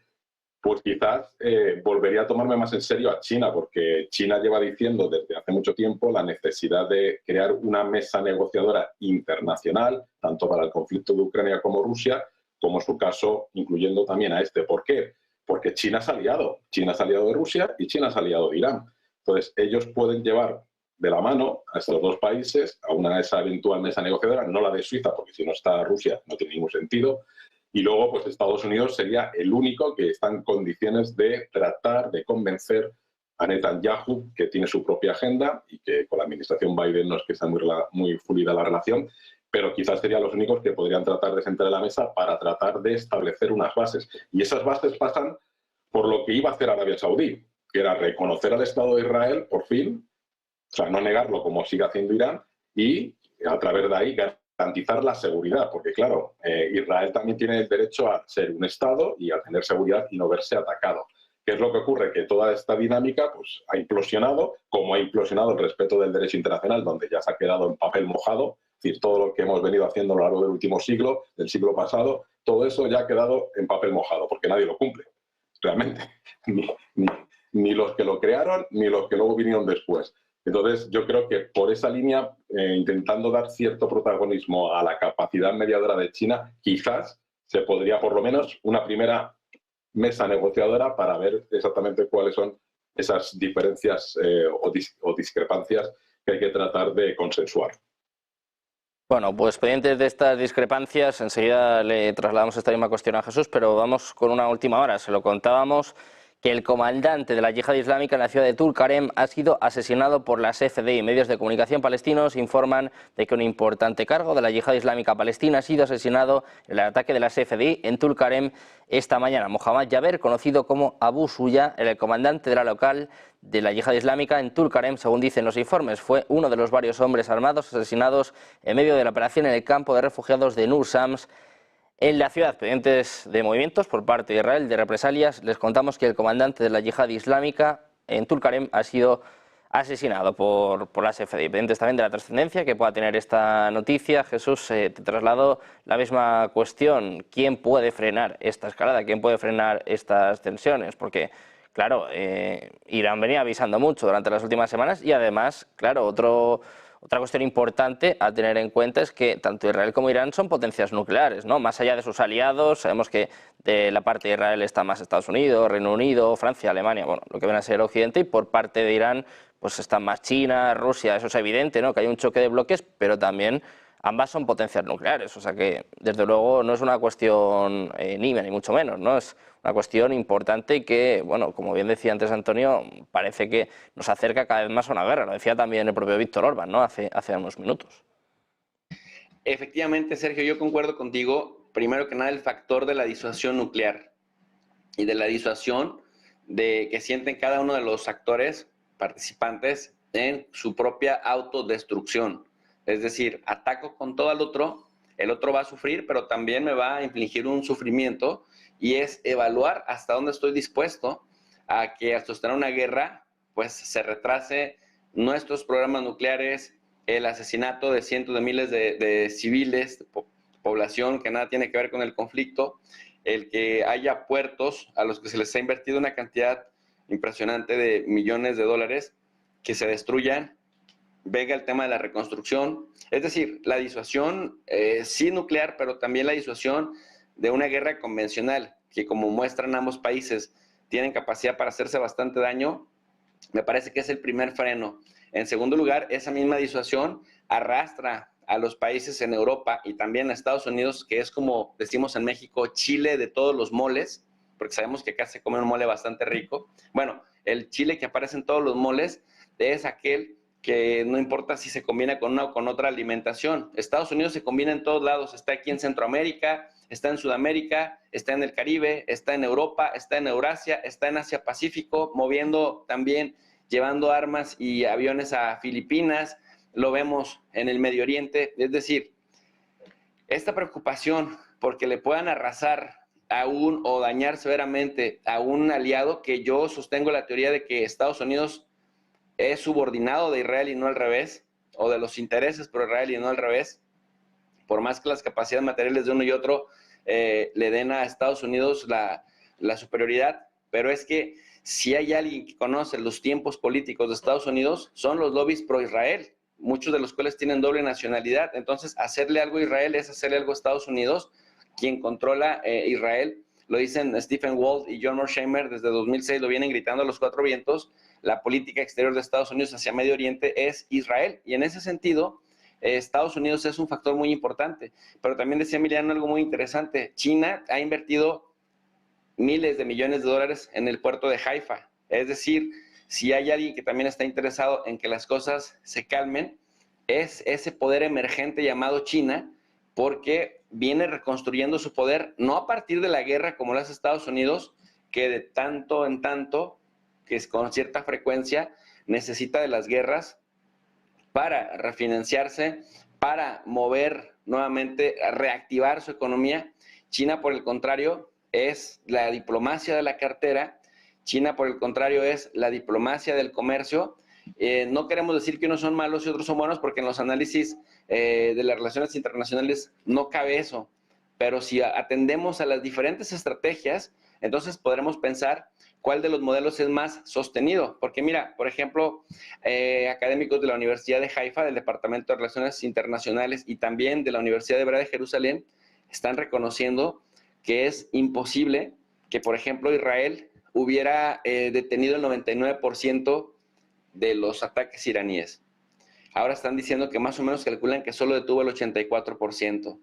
D: pues quizás volvería a tomarme más en serio a China, porque China lleva diciendo desde hace mucho tiempo la necesidad de crear una mesa negociadora internacional, tanto para el conflicto de Ucrania como Rusia, como en su caso, incluyendo también a este. ¿Por qué? Porque China es aliado. China es aliado de Rusia y China es aliado de Irán. Entonces, ellos pueden llevar de la mano a estos dos países a una esa eventual mesa negociadora, no la de Suiza, porque si no está Rusia no tiene ningún sentido. Y luego, pues Estados Unidos sería el único que está en condiciones de tratar de convencer a Netanyahu, que tiene su propia agenda y que con la administración Biden no es que sea muy fluida la relación, pero quizás serían los únicos que podrían tratar de sentar en la mesa para tratar de establecer unas bases. Y esas bases pasan por lo que iba a hacer Arabia Saudí, que era reconocer al Estado de Israel, por fin, o sea, no negarlo como sigue haciendo Irán, y a través de ahí garantizar la seguridad, porque claro, Israel también tiene el derecho a ser un Estado y a tener seguridad y no verse atacado. ¿Qué es lo que ocurre? Que toda esta dinámica pues, ha implosionado, como ha implosionado el respeto del derecho internacional, donde ya se ha quedado en papel mojado, es decir, todo lo que hemos venido haciendo a lo largo del último siglo, del siglo pasado, todo eso ya ha quedado en papel mojado, porque nadie lo cumple, realmente. Ni los que lo crearon, ni los que luego vinieron después. Entonces, yo creo que por esa línea, intentando dar cierto protagonismo a la capacidad mediadora de China, quizás se podría, por lo menos, una primera mesa negociadora para ver exactamente cuáles son esas diferencias o discrepancias que hay que tratar de consensuar.
A: Bueno, pues pendientes de estas discrepancias, enseguida le trasladamos esta misma cuestión a Jesús, pero vamos con una última hora. Se lo contábamos que el comandante de la yihad islámica en la ciudad de Tulkarem ha sido asesinado por las FDI. Medios de comunicación palestinos informan de que un importante cargo de la yihad islámica palestina ha sido asesinado en el ataque de las FDI en Tulkarem esta mañana. Mohammad Jaber, conocido como Abu Suya, era el comandante de la local de la yihad islámica en Tulkarem, según dicen los informes. Fue uno de los varios hombres armados asesinados en medio de la operación en el campo de refugiados de Nur Shams, en la ciudad. Pendientes de movimientos por parte de Israel, de represalias, les contamos que el comandante de la yihad islámica en Tulkarem ha sido asesinado por las FDI. Pendientes también de la trascendencia que pueda tener esta noticia. Jesús, te traslado la misma cuestión. ¿Quién puede frenar esta escalada? ¿Quién puede frenar estas tensiones? Porque, claro, Irán venía avisando mucho durante las últimas semanas y además, claro, otra cuestión importante a tener en cuenta es que tanto Israel como Irán son potencias nucleares, ¿no? Más allá de sus aliados, sabemos que de la parte de Israel está más Estados Unidos, Reino Unido, Francia, Alemania, bueno, lo que viene a ser Occidente, y por parte de Irán pues están más China, Rusia. Eso es evidente, ¿no? Que hay un choque de bloques, pero también ambas son potencias nucleares, o sea que desde luego no es una cuestión nimia, ni mucho menos, ¿no? Es una cuestión importante y que, bueno, como bien decía antes Antonio, parece que nos acerca cada vez más a una guerra. Lo decía también el propio Víctor Orbán, ¿no? Hace unos minutos.
B: Efectivamente, Sergio, yo concuerdo contigo. Primero que nada, el factor de la disuasión nuclear y de la disuasión de que sienten cada uno de los actores participantes en su propia autodestrucción. Es decir, ataco con todo al otro, el otro va a sufrir, pero también me va a infligir un sufrimiento, y es evaluar hasta dónde estoy dispuesto a que al sostener una guerra, pues se retrase nuestros programas nucleares, el asesinato de cientos de miles de civiles, de población que nada tiene que ver con el conflicto, el que haya puertos a los que se les ha invertido una cantidad impresionante de millones de dólares que se destruyan. Venga el tema de la reconstrucción, es decir, la disuasión sí nuclear, pero también la disuasión de una guerra convencional, que como muestran ambos países, tienen capacidad para hacerse bastante daño. Me parece que es el primer freno. En segundo lugar, esa misma disuasión arrastra a los países en Europa y también a Estados Unidos, que es, como decimos en México, Chile de todos los moles, porque sabemos que acá se come un mole bastante rico. Bueno, el chile que aparece en todos los moles es aquel que no importa si se combina con una o con otra alimentación. Estados Unidos se combina en todos lados, está aquí en Centroamérica, está en Sudamérica, está en el Caribe, está en Europa, está en Eurasia, está en Asia Pacífico, moviendo también, llevando armas y aviones a Filipinas, lo vemos en el Medio Oriente. Es decir, esta preocupación porque le puedan arrasar o dañar severamente a un aliado, que yo sostengo la teoría de que Estados Unidos es subordinado de Israel y no al revés, o de los intereses por Israel y no al revés, por más que las capacidades materiales de uno y otro le den a Estados Unidos la superioridad, pero es que si hay alguien que conoce los tiempos políticos de Estados Unidos, son los lobbies pro-Israel, muchos de los cuales tienen doble nacionalidad. Entonces, hacerle algo a Israel es hacerle algo a Estados Unidos, quien controla Israel. Lo dicen Stephen Walt y John Mearsheimer desde 2006, lo vienen gritando a los cuatro vientos. La política exterior de Estados Unidos hacia Medio Oriente es Israel, y en ese sentido Estados Unidos es un factor muy importante. Pero también decía Emiliano algo muy interesante: China ha invertido miles de millones de dólares en el puerto de Haifa. Es decir, si hay alguien que también está interesado en que las cosas se calmen, es ese poder emergente llamado China, porque viene reconstruyendo su poder, no a partir de la guerra como lo hace Estados Unidos, que de tanto en tanto, que es con cierta frecuencia, necesita de las guerras para refinanciarse, para mover nuevamente, a reactivar su economía. China, por el contrario, es la diplomacia de la cartera. China, por el contrario, es la diplomacia del comercio. No queremos decir que unos son malos y otros son buenos, porque en los análisis de las relaciones internacionales no cabe eso. Pero si atendemos a las diferentes estrategias, entonces podremos pensar cuál de los modelos es más sostenido. Porque mira, por ejemplo, académicos de la Universidad de Haifa, del Departamento de Relaciones Internacionales, y también de la Universidad Hebrea de Jerusalén, están reconociendo que es imposible que, por ejemplo, Israel hubiera detenido el 99% de los ataques iraníes. Ahora están diciendo que más o menos calculan que solo detuvo el 84%.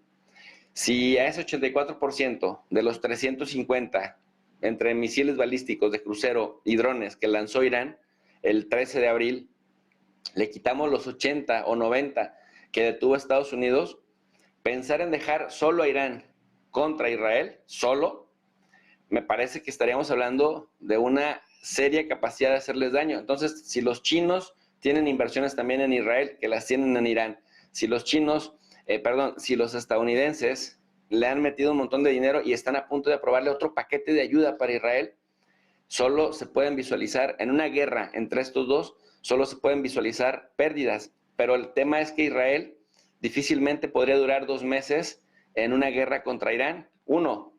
B: Si a ese 84% de los 350 entre misiles balísticos de crucero y drones que lanzó Irán el 13 de abril, le quitamos los 80 o 90 que detuvo Estados Unidos, pensar en dejar solo a Irán contra Israel, solo, me parece que estaríamos hablando de una seria capacidad de hacerles daño. Entonces, si los chinos tienen inversiones también en Israel, que las tienen en Irán, si los si los estadounidenses le han metido un montón de dinero y están a punto de aprobarle otro paquete de ayuda para Israel, solo se pueden visualizar, en una guerra entre estos dos, solo se pueden visualizar pérdidas. Pero el tema es que Israel difícilmente podría durar 2 meses en una guerra contra Irán. 1,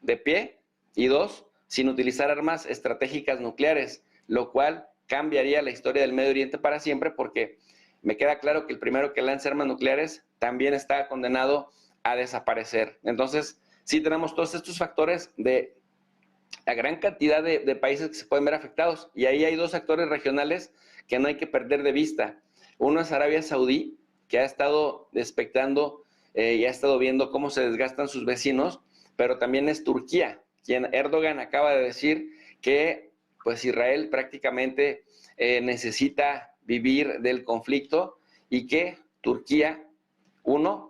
B: de pie, y 2, sin utilizar armas estratégicas nucleares, lo cual cambiaría la historia del Medio Oriente para siempre, porque me queda claro que el primero que lance armas nucleares también está condenado a desaparecer. Entonces, sí tenemos todos estos factores de la gran cantidad de países que se pueden ver afectados, y ahí hay 2 actores regionales que no hay que perder de vista. Uno es Arabia Saudí, que ha estado expectando y ha estado viendo cómo se desgastan sus vecinos, pero también es Turquía, quien Erdogan acaba de decir que pues Israel prácticamente necesita vivir del conflicto, y que Turquía,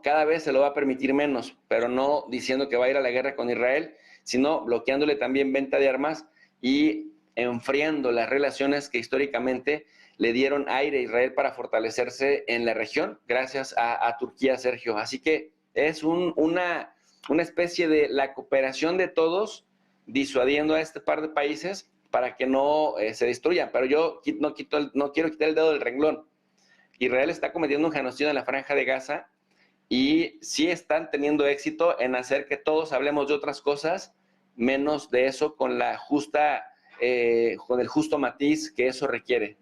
B: cada vez se lo va a permitir menos, pero no diciendo que va a ir a la guerra con Israel, sino bloqueándole también venta de armas y enfriando las relaciones que históricamente le dieron aire a Israel para fortalecerse en la región, gracias a Turquía, Sergio. Así que es una especie de la cooperación de todos, disuadiendo a este par de países para que no se destruyan. Pero yo no quiero quitar el dedo del renglón. Israel está cometiendo un genocidio en la Franja de Gaza, y sí están teniendo éxito en hacer que todos hablemos de otras cosas, menos de eso, con el justo matiz que eso requiere.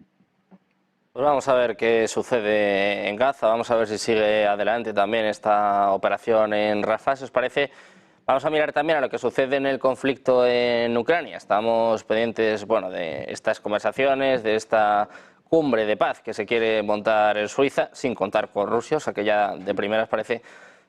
A: Pues vamos a ver qué sucede en Gaza, vamos a ver si sigue adelante también esta operación en Rafah, si os parece. Vamos a mirar también a lo que sucede en el conflicto en Ucrania. Estamos pendientes, de estas conversaciones, de esta cumbre de paz que se quiere montar en Suiza, sin contar con Rusia, o sea que ya de primeras parece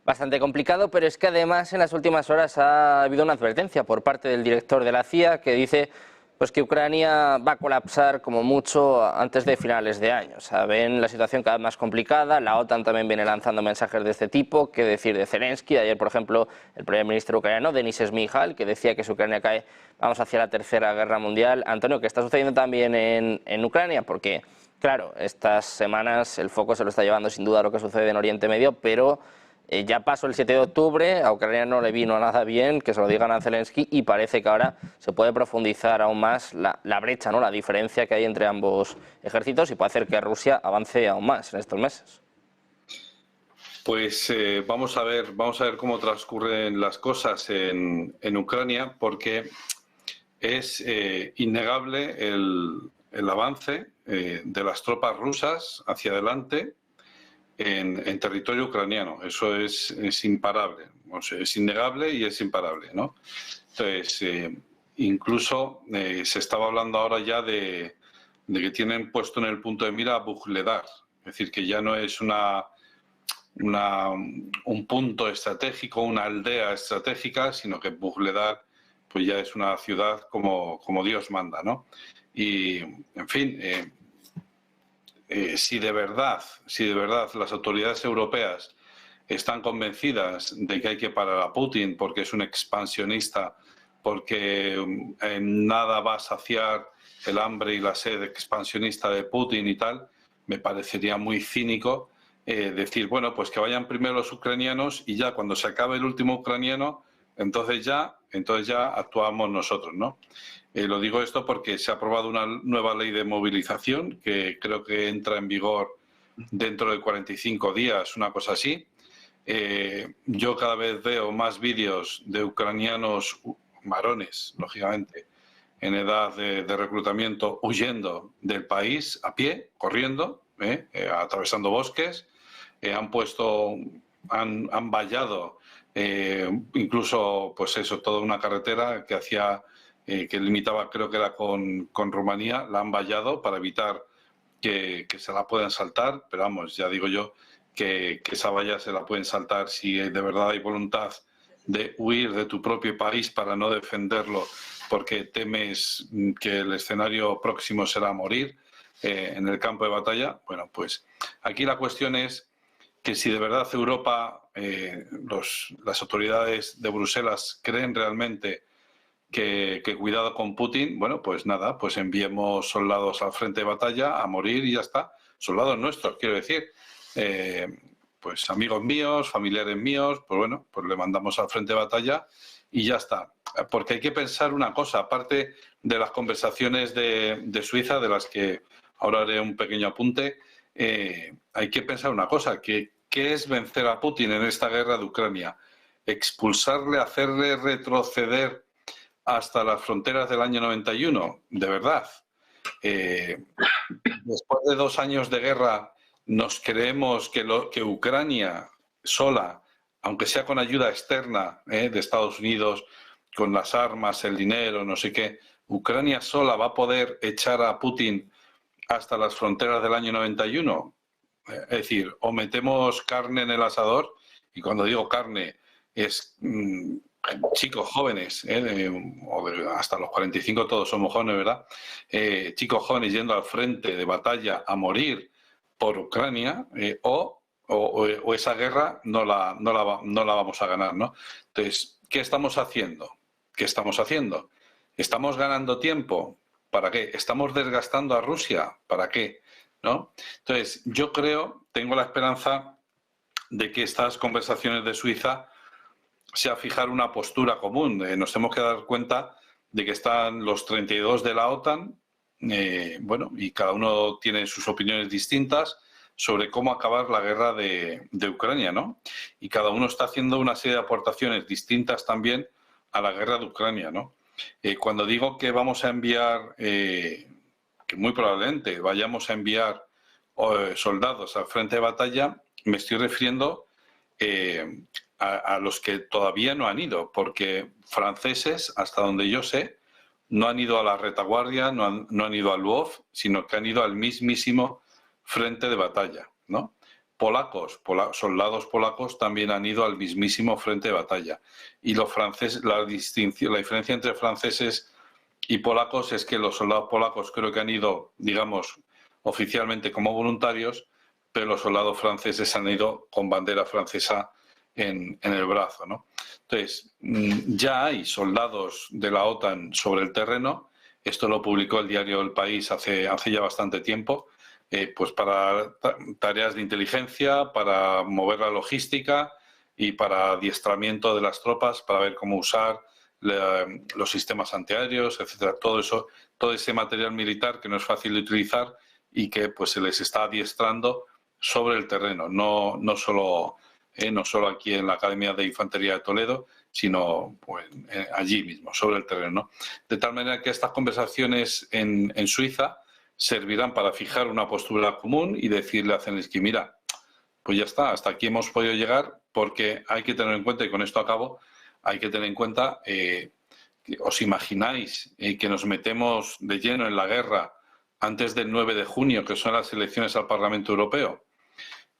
A: bastante complicado, pero es que además en las últimas horas ha habido una advertencia por parte del director de la CIA que dice pues que Ucrania va a colapsar como mucho antes de finales de año. O sea, ven la situación cada vez más complicada, la OTAN también viene lanzando mensajes de este tipo, qué decir de Zelensky. Ayer, por ejemplo, el primer ministro ucraniano, Denis Shmyhal, que decía que si Ucrania cae vamos hacia la Tercera Guerra Mundial. Antonio, ¿qué está sucediendo también en Ucrania? Porque, claro, estas semanas el foco se lo está llevando sin duda a lo que sucede en Oriente Medio, pero ya pasó el 7 de octubre, a Ucrania no le vino nada bien, que se lo digan a Zelensky, y parece que ahora se puede profundizar aún más la brecha, la diferencia que hay entre ambos ejércitos, y puede hacer que Rusia avance aún más en estos meses.
C: Pues vamos a ver cómo transcurren las cosas en Ucrania, porque es innegable el avance de las tropas rusas hacia adelante en territorio ucraniano. Eso es imparable, es innegable y es imparable, ¿no? Entonces, incluso se estaba hablando ahora ya de que tienen puesto en el punto de mira a Vuhledar, es decir, que ya no es un punto estratégico, una aldea estratégica, sino que Vuhledar pues ya es una ciudad como Dios manda, ¿no? Y, en fin, si de verdad las autoridades europeas están convencidas de que hay que parar a Putin porque es un expansionista, porque nada va a saciar el hambre y la sed expansionista de Putin y tal, me parecería muy cínico decir, bueno, pues que vayan primero los ucranianos y ya cuando se acabe el último ucraniano, entonces ya actuamos nosotros, ¿no? Lo digo esto porque se ha aprobado una nueva ley de movilización que creo que entra en vigor dentro de 45 días, una cosa así. Yo cada vez veo más vídeos de ucranianos, varones, lógicamente, en edad de reclutamiento, huyendo del país a pie, corriendo, atravesando bosques. Han vallado incluso, pues eso, toda una carretera que hacía, que limitaba, creo que era con Rumanía, la han vallado para evitar que se la puedan saltar, pero vamos, ya digo yo que esa valla se la pueden saltar si de verdad hay voluntad de huir de tu propio país para no defenderlo porque temes que el escenario próximo será morir en el campo de batalla. Bueno, pues aquí la cuestión es que si de verdad Europa, las autoridades de Bruselas creen realmente que cuidado con Putin, bueno, pues nada, pues enviemos soldados al frente de batalla a morir y ya está. Soldados nuestros, quiero decir. Pues amigos míos, familiares míos, pues bueno, pues le mandamos al frente de batalla y ya está. Porque hay que pensar una cosa, aparte de las conversaciones de Suiza, de las que ahora haré un pequeño apunte, hay que pensar una cosa, ¿qué es vencer a Putin en esta guerra de Ucrania? Expulsarle, hacerle retroceder hasta las fronteras del año 91, de verdad. Después de 2 años de guerra, nos creemos que Ucrania sola, aunque sea con ayuda externa de Estados Unidos, con las armas, el dinero, no sé qué, Ucrania sola va a poder echar a Putin hasta las fronteras del año 91. Es decir, o metemos carne en el asador, y cuando digo carne es chicos jóvenes, hasta los 45 todos somos jóvenes, ¿verdad? Chicos jóvenes yendo al frente de batalla a morir por Ucrania, o esa guerra no la vamos a ganar, ¿no? Entonces, ¿qué estamos haciendo? ¿Estamos ganando tiempo? ¿Para qué? ¿Estamos desgastando a Rusia? ¿Para qué? ¿No? Entonces, yo tengo la esperanza de que estas conversaciones de Suiza sea fijar una postura común. Nos tenemos que dar cuenta de que están los 32 de la OTAN, bueno, y cada uno tiene sus opiniones distintas sobre cómo acabar la guerra de Ucrania, ¿no? Y cada uno está haciendo una serie de aportaciones distintas también a la guerra de Ucrania, ¿no? Cuando digo que vamos a enviar, que muy probablemente vayamos a enviar soldados al frente de batalla, me estoy refiriendo a los que todavía no han ido, porque franceses, hasta donde yo sé, no han ido a la retaguardia, no han ido a Lwów, sino que han ido al mismísimo frente de batalla, ¿no? Soldados polacos también han ido al mismísimo frente de batalla. Y los franceses, la diferencia entre franceses y polacos es que los soldados polacos creo que han ido, digamos, oficialmente como voluntarios, pero los soldados franceses han ido con bandera francesa en el brazo, ¿no? Entonces, ya hay soldados de la OTAN sobre el terreno. Esto lo publicó el diario El País hace ya bastante tiempo, pues para tareas de inteligencia, para mover la logística y para adiestramiento de las tropas, para ver cómo usar los sistemas antiaéreos, etcétera. Todo eso, todo ese material militar que no es fácil de utilizar y que pues se les está adiestrando sobre el terreno, no solo aquí en la Academia de Infantería de Toledo, sino pues, allí mismo, sobre el terreno, ¿no? De tal manera que estas conversaciones en Suiza servirán para fijar una postura común y decirle a Zelensky, mira, pues ya está, hasta aquí hemos podido llegar, porque hay que tener en cuenta, y con esto acabo, hay que tener en cuenta, ¿os imagináis que nos metemos de lleno en la guerra antes del 9 de junio, que son las elecciones al Parlamento Europeo?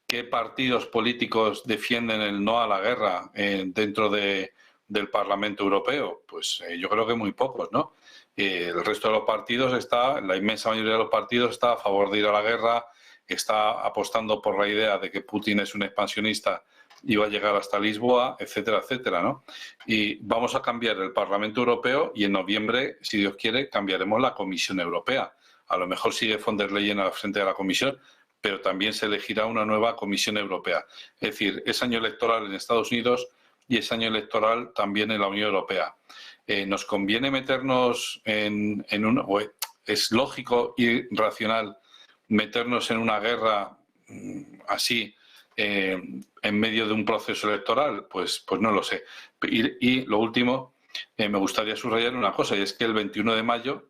C: ¿Qué partidos políticos defienden el no a la guerra dentro de del Parlamento Europeo? Pues yo creo que muy pocos, ¿no? El resto de los partidos la inmensa mayoría de los partidos está a favor de ir a la guerra, está apostando por la idea de que Putin es un expansionista y va a llegar hasta Lisboa, etcétera, etcétera, ¿no? Y vamos a cambiar el Parlamento Europeo y en noviembre, si Dios quiere, cambiaremos la Comisión Europea. A lo mejor sigue von der Leyen al frente de la Comisión, pero también se elegirá una nueva Comisión Europea. Es decir, es año electoral en Estados Unidos y es año electoral también en la Unión Europea. ¿Nos conviene meternos es lógico y racional meternos en una guerra así en medio de un proceso electoral? Pues no lo sé. Y lo último, me gustaría subrayar una cosa, y es que el 21 de mayo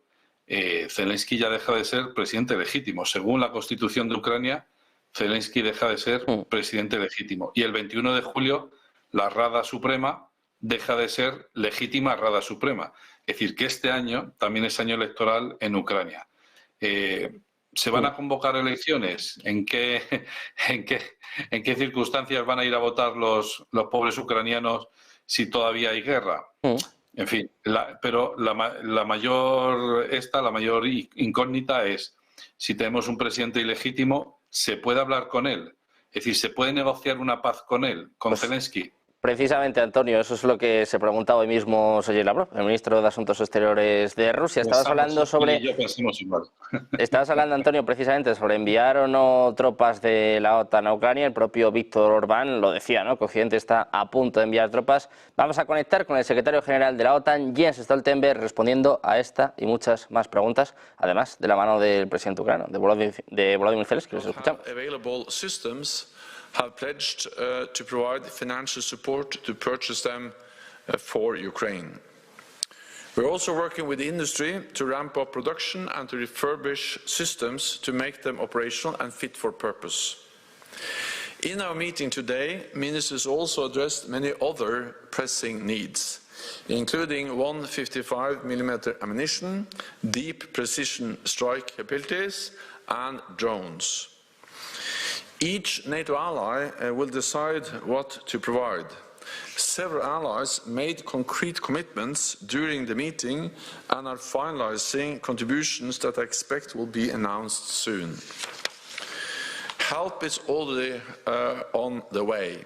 C: Zelensky ya deja de ser presidente legítimo. Según la Constitución de Ucrania, Zelensky deja de ser presidente legítimo. Y el 21 de julio, la Rada Suprema deja de ser legítima Rada Suprema. Es decir, que este año también es año electoral en Ucrania. ¿Se van a convocar elecciones? ¿En qué circunstancias van a ir a votar los pobres ucranianos si todavía hay guerra? En fin, pero la mayor incógnita es si tenemos un presidente ilegítimo, ¿se puede hablar con él? Es decir, ¿se puede negociar una paz con él, con Zelensky?
A: Precisamente, Antonio, eso es lo que se preguntaba hoy mismo Sergei Lavrov, el ministro de Asuntos Exteriores de Rusia. Estabas hablando sobre...
C: Yo pensamos igual.
A: Estabas hablando, Antonio, precisamente sobre enviar o no tropas de la OTAN a Ucrania. El propio Víctor Orbán lo decía, ¿no? Que Occidente está a punto de enviar tropas. Vamos a conectar con el secretario general de la OTAN, Jens Stoltenberg, respondiendo a esta y muchas más preguntas, además de la mano del presidente ucraniano, de Volodymyr Zelensky, que los escuchamos.
E: Have pledged to provide financial support to purchase them for Ukraine. We're also working with the industry to ramp up production and to refurbish systems to make them operational and fit for purpose. In our meeting today, ministers also addressed many other pressing needs, including 155mm ammunition, deep precision strike capabilities, and drones. Each NATO ally will decide what to provide. Several allies made concrete commitments during the meeting and are finalizing contributions that I expect will be announced soon. Help is already on the way.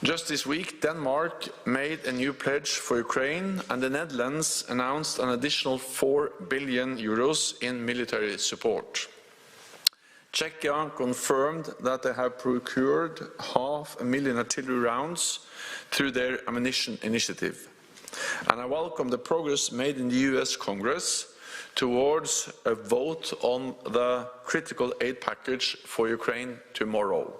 E: Just this week, Denmark made a new pledge for Ukraine, and the Netherlands announced an additional 4 billion euros in military support. Czechia confirmed that they have procured 500,000 artillery rounds through their ammunition initiative. And I welcome the progress made in the US Congress towards a vote on the critical aid package for Ukraine tomorrow.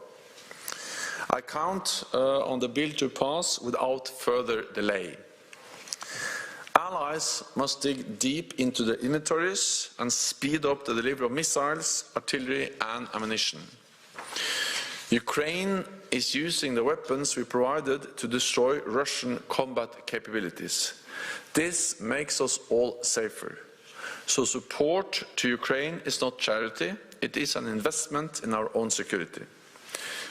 E: I count on the bill to pass without further delay. Allies must dig deep into the inventories and speed up the delivery of missiles, artillery and ammunition. Ukraine is using the weapons we provided to destroy Russian combat capabilities. This makes us all safer. So support to Ukraine is not charity, it is an investment in our own security.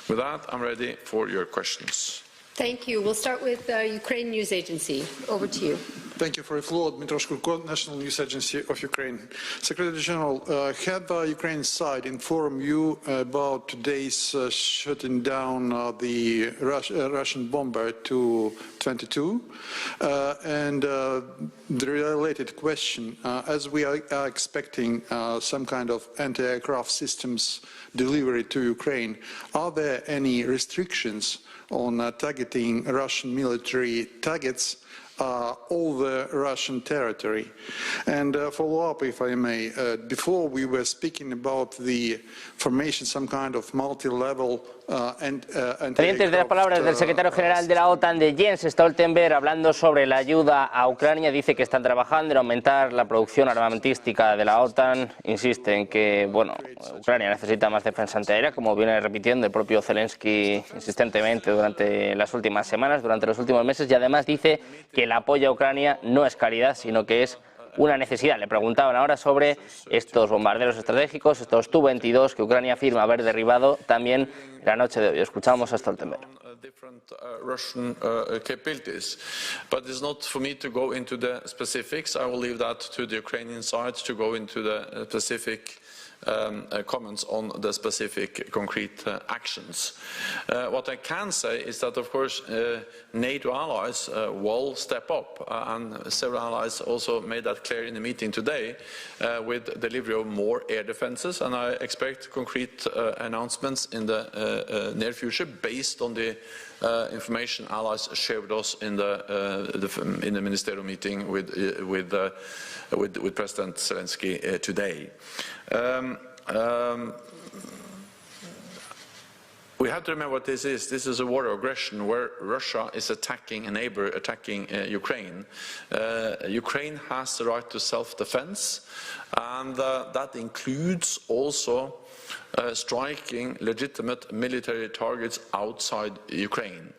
E: With that, I'm ready for your questions.
F: Thank you. We'll start with Ukraine News Agency. Over to you.
G: Thank you for the floor. Dmytro Shkurko, National News Agency of Ukraine. Secretary General, had the Ukraine side informed you about today's shutting down the Russian bomber Tu-22? And the related question, as we are expecting some kind of anti-aircraft systems delivery to Ukraine, are there any restrictions on targeting Russian military targets over Russian territory? And follow up, if I may, before we were speaking about the formation, some kind of multi-level
A: Pendientes de las palabras del secretario general de la OTAN, de Jens Stoltenberg, hablando sobre la ayuda a Ucrania. Dice que están trabajando en aumentar la producción armamentística de la OTAN. Insiste en que, bueno, Ucrania necesita más defensa antiaérea, como viene repitiendo el propio Zelensky insistentemente durante las últimas semanas, durante los últimos meses. Y además dice que el apoyo a Ucrania no es caridad, sino que es una necesidad. Le preguntaban ahora sobre estos bombarderos estratégicos, estos Tu-22 que Ucrania afirma haber derribado también la noche de hoy. Escuchamos a Stoltenberg.
E: Different Russian capabilities, but it's not for me to go into the specifics. I will leave that to the Ukrainian side to go into the specific comments on the specific concrete actions. What I can say is that, of course, NATO allies will step up, and several allies also made that clear in the meeting today, with delivery of more air defences, and I expect concrete announcements in the near future based on the information allies shared with us in the ministerial meeting with President Zelensky today. We have to remember what this is. This is a war of aggression where Russia is attacking a neighbor, attacking Ukraine. Ukraine has the right to self-defense, and that includes also striking legitimate military targets outside Ukraine.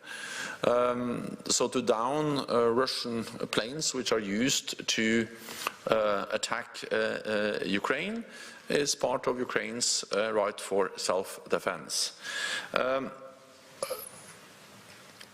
E: So to down Russian planes which are used to attack Ukraine is part of Ukraine's right for self-defense.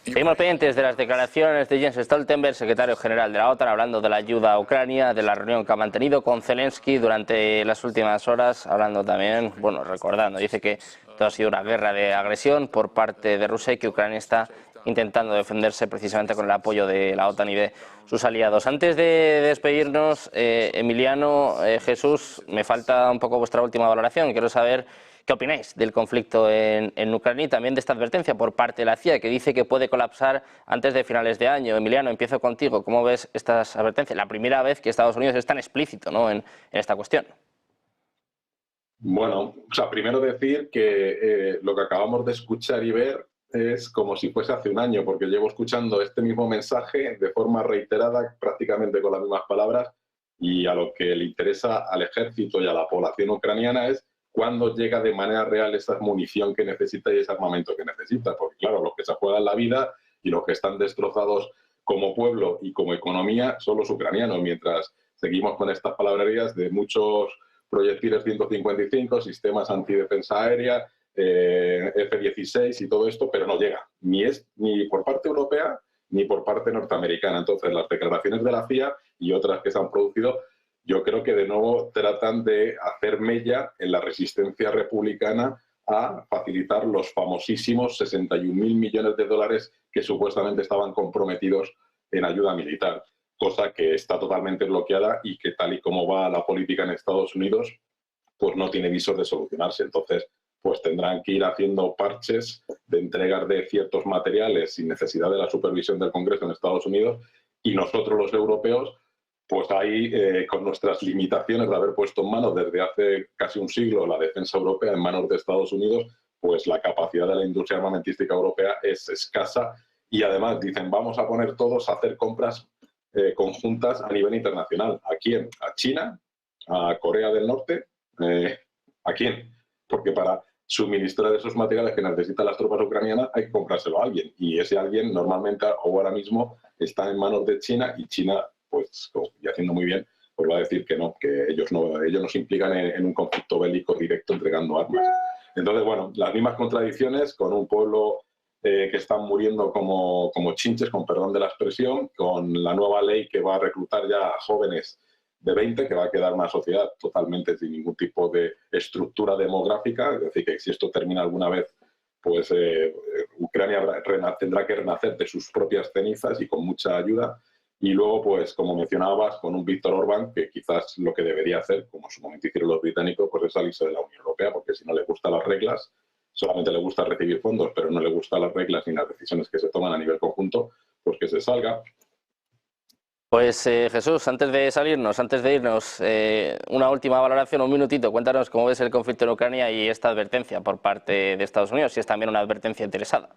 A: Seguimos pendientes de las declaraciones de Jens Stoltenberg, secretario general de la OTAN, hablando de la ayuda a Ucrania, de la reunión que ha mantenido con Zelensky durante las últimas horas, hablando también, bueno, recordando, dice que esto ha sido una guerra de agresión por parte de Rusia y que Ucrania está intentando defenderse precisamente con el apoyo de la OTAN y de sus aliados. Antes de despedirnos, Emiliano, Jesús, me falta un poco vuestra última valoración. Quiero saber qué opináis del conflicto en Ucrania y también de esta advertencia por parte de la CIA, que dice que puede colapsar antes de finales de año. Emiliano, empiezo contigo. ¿Cómo ves estas advertencias? La primera vez que Estados Unidos es tan explícito, ¿no?, en esta cuestión.
D: Bueno, o sea, primero decir que lo que acabamos de escuchar y ver es como si fuese hace un año, porque llevo escuchando este mismo mensaje de forma reiterada, prácticamente con las mismas palabras, y a lo que le interesa al ejército y a la población ucraniana es cuándo llega de manera real esa munición que necesita y ese armamento que necesita, porque claro, los que se juegan la vida y los que están destrozados como pueblo y como economía son los ucranianos, mientras seguimos con estas palabrerías de muchos proyectiles 155, sistemas antidefensa aérea, F-16 y todo esto, pero no llega, ni por parte europea ni por parte norteamericana. Entonces, las declaraciones de la CIA y otras que se han producido, yo creo que de nuevo tratan de hacer mella en la resistencia republicana a facilitar los famosísimos 61.000 millones de dólares que supuestamente estaban comprometidos en ayuda militar, cosa que está totalmente bloqueada y que, tal y como va la política en Estados Unidos, pues no tiene visos de solucionarse. Entonces, pues tendrán que ir haciendo parches de entregas de ciertos materiales sin necesidad de la supervisión del Congreso en Estados Unidos, y nosotros los europeos, pues ahí con nuestras limitaciones de haber puesto en manos desde hace casi un siglo la defensa europea en manos de Estados Unidos, pues la capacidad de la industria armamentística europea es escasa, y además dicen vamos a poner todos a hacer compras conjuntas a nivel internacional. ¿A quién? ¿A China? ¿A Corea del Norte? ¿A quién? Porque para suministrar esos materiales que necesitan las tropas ucranianas hay que comprárselo a alguien, y ese alguien normalmente o ahora mismo está en manos de China, y China, pues, y haciendo muy bien, pues va a decir que no, que ellos no se implican en un conflicto bélico directo entregando armas. Entonces, bueno, las mismas contradicciones con un pueblo que están muriendo como chinches, con perdón de la expresión, con la nueva ley que va a reclutar ya a jóvenes de 20, que va a quedar una sociedad totalmente sin ningún tipo de estructura demográfica. Es decir, que si esto termina alguna vez, pues Ucrania tendrá que renacer de sus propias cenizas y con mucha ayuda. Y luego, pues como mencionabas, con un Víctor Orbán, que quizás lo que debería hacer, como en su momento hicieron los británicos, pues es salirse de la Unión Europea, porque si no le gustan las reglas, solamente le gusta recibir fondos, pero no le gustan las reglas ni las decisiones que se toman a nivel conjunto, pues que se salga.
A: Pues Jesús, antes de salirnos, antes de irnos, una última valoración, un minutito, cuéntanos cómo ves el conflicto en Ucrania y esta advertencia por parte de Estados Unidos, si es también una advertencia interesada.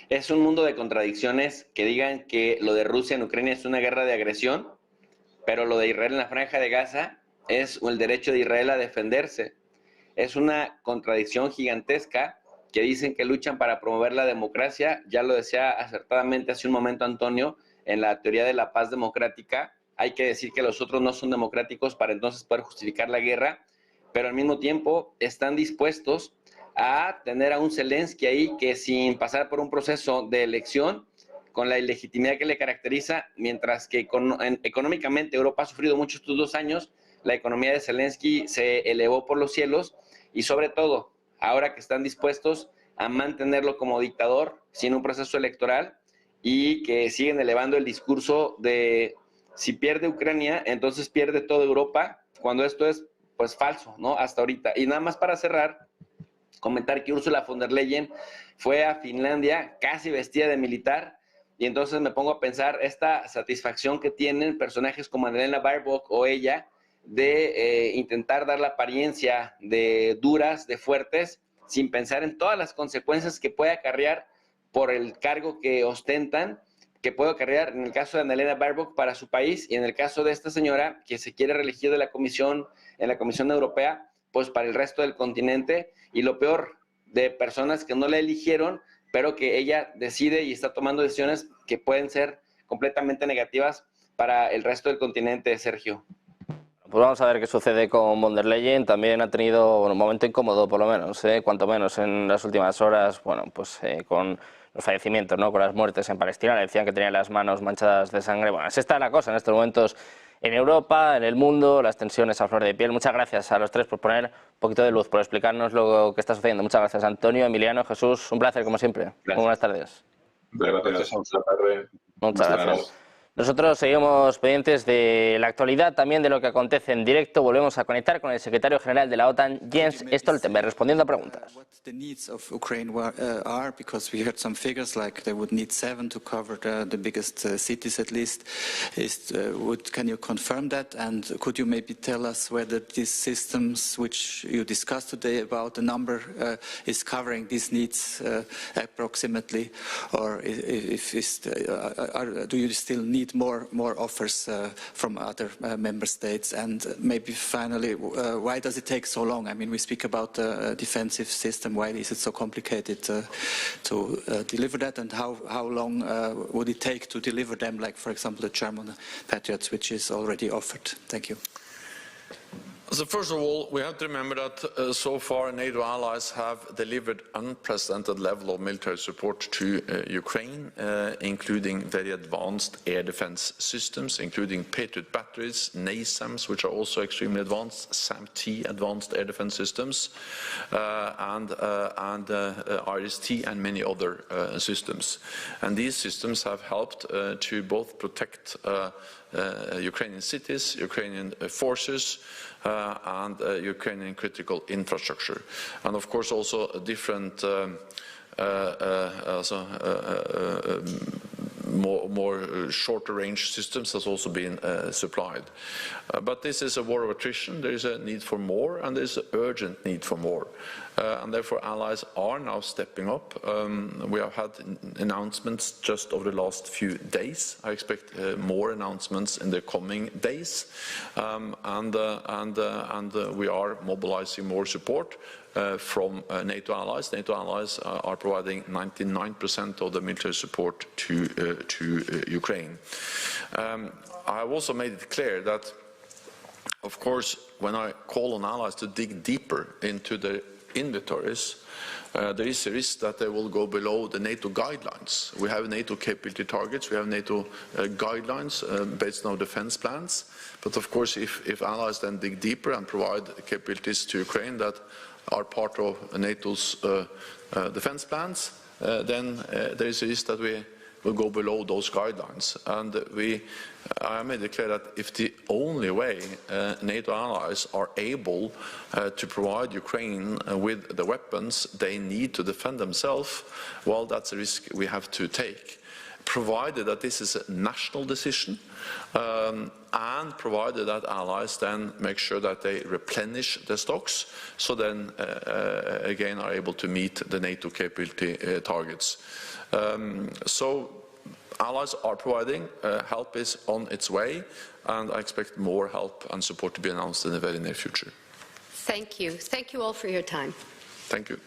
B: Es un mundo de contradicciones que digan que lo de Rusia en Ucrania es una guerra de agresión, pero lo de Israel en la Franja de Gaza es el derecho de Israel a defenderse. Es una contradicción gigantesca que dicen que luchan para promover la democracia. Ya lo decía acertadamente hace un momento Antonio, en la teoría de la paz democrática, hay que decir que los otros no son democráticos para entonces poder justificar la guerra, pero al mismo tiempo están dispuestos a tener a un Zelensky ahí que sin pasar por un proceso de elección, con la ilegitimidad que le caracteriza, mientras que económicamente Europa ha sufrido mucho estos 2 años, la economía de Zelensky se elevó por los cielos y sobre todo, ahora que están dispuestos a mantenerlo como dictador sin un proceso electoral y que siguen elevando el discurso de si pierde Ucrania, entonces pierde toda Europa, cuando esto es pues falso, ¿no? Hasta ahorita. Y nada más para cerrar, comentar que Ursula von der Leyen fue a Finlandia casi vestida de militar y entonces me pongo a pensar esta satisfacción que tienen personajes como Annalena Baerbock o ella de intentar dar la apariencia de duras, de fuertes, sin pensar en todas las consecuencias que puede acarrear por el cargo que ostentan, que puede acarrear en el caso de Annalena Baerbock para su país y en el caso de esta señora que se quiere reelegir de la Comisión, en la Comisión Europea, pues para el resto del continente, y lo peor, de personas que no la eligieron, pero que ella decide y está tomando decisiones que pueden ser completamente negativas para el resto del continente, Sergio.
A: Pues vamos a ver qué sucede con von der Leyen. También ha tenido un momento incómodo, por lo menos, cuanto menos en las últimas horas, bueno, pues con los fallecimientos, ¿no? Con las muertes en Palestina, le decían que tenía las manos manchadas de sangre. Bueno, así está la cosa en estos momentos en Europa, en el mundo, las tensiones a flor de piel. Muchas gracias a los tres por poner un poquito de luz, por explicarnos lo que está sucediendo. Muchas gracias, Antonio, Emiliano, Jesús, un placer como siempre.
B: Gracias.
A: Muy buenas tardes.
D: Gracias.
A: Muchas gracias. Nosotros seguimos pendientes de la actualidad, también de lo que acontece en directo. Volvemos a conectar con el secretario general de la OTAN, Jens Stoltenberg, respondiendo a preguntas.
H: What the needs of Ukraine are, because we heard some figures like they would need 7 to cover the biggest cities at least. Can you confirm that? And could you maybe tell us whether these systems which you discussed today about the number is covering these needs approximately, or do you still need more offers from other member states? And maybe finally, why does it take so long? I mean, we speak about a defensive system. Why is it so complicated to deliver that? And how long would it take to deliver them, like, for example, the German Patriots, which is already offered? Thank you.
E: So first of all, we have to remember that so far NATO allies have delivered unprecedented level of military support to Ukraine, including very advanced air defense systems, including Patriot batteries, NASAMS, which are also extremely advanced, SAM-T, advanced air defense systems, and IRIS-T and many other systems. And these systems have helped to both protect Ukrainian cities, Ukrainian forces, and Ukrainian critical infrastructure, and of course also different more shorter range systems has also been supplied. But this is a war of attrition. There is a need for more, and there is an urgent need for more. And therefore allies are now stepping up. We have had announcements just over the last few days. I expect more announcements in the coming days, and we are mobilizing more support from NATO allies. NATO allies are providing 99% of the military support to Ukraine. I have also made it clear that, of course, when I call on allies to dig deeper into the inventories, there is a risk that they will go below the NATO guidelines. We have NATO capability targets, we have NATO guidelines based on our defense plans, but of course if allies then dig deeper and provide capabilities to Ukraine that are part of NATO's defense plans, then there is a risk that we will go below those guidelines. And I made it clear that if the only way NATO allies are able to provide Ukraine with the weapons they need to defend themselves, well, that's a risk we have to take, provided that this is a national decision, and provided that allies then make sure that they replenish their stocks, so then again are able to meet the NATO capability targets. So allies are providing, help is on its way, and I expect more help and support to be announced in the very near future.
F: Thank you. Thank you all for your time.
E: Thank you.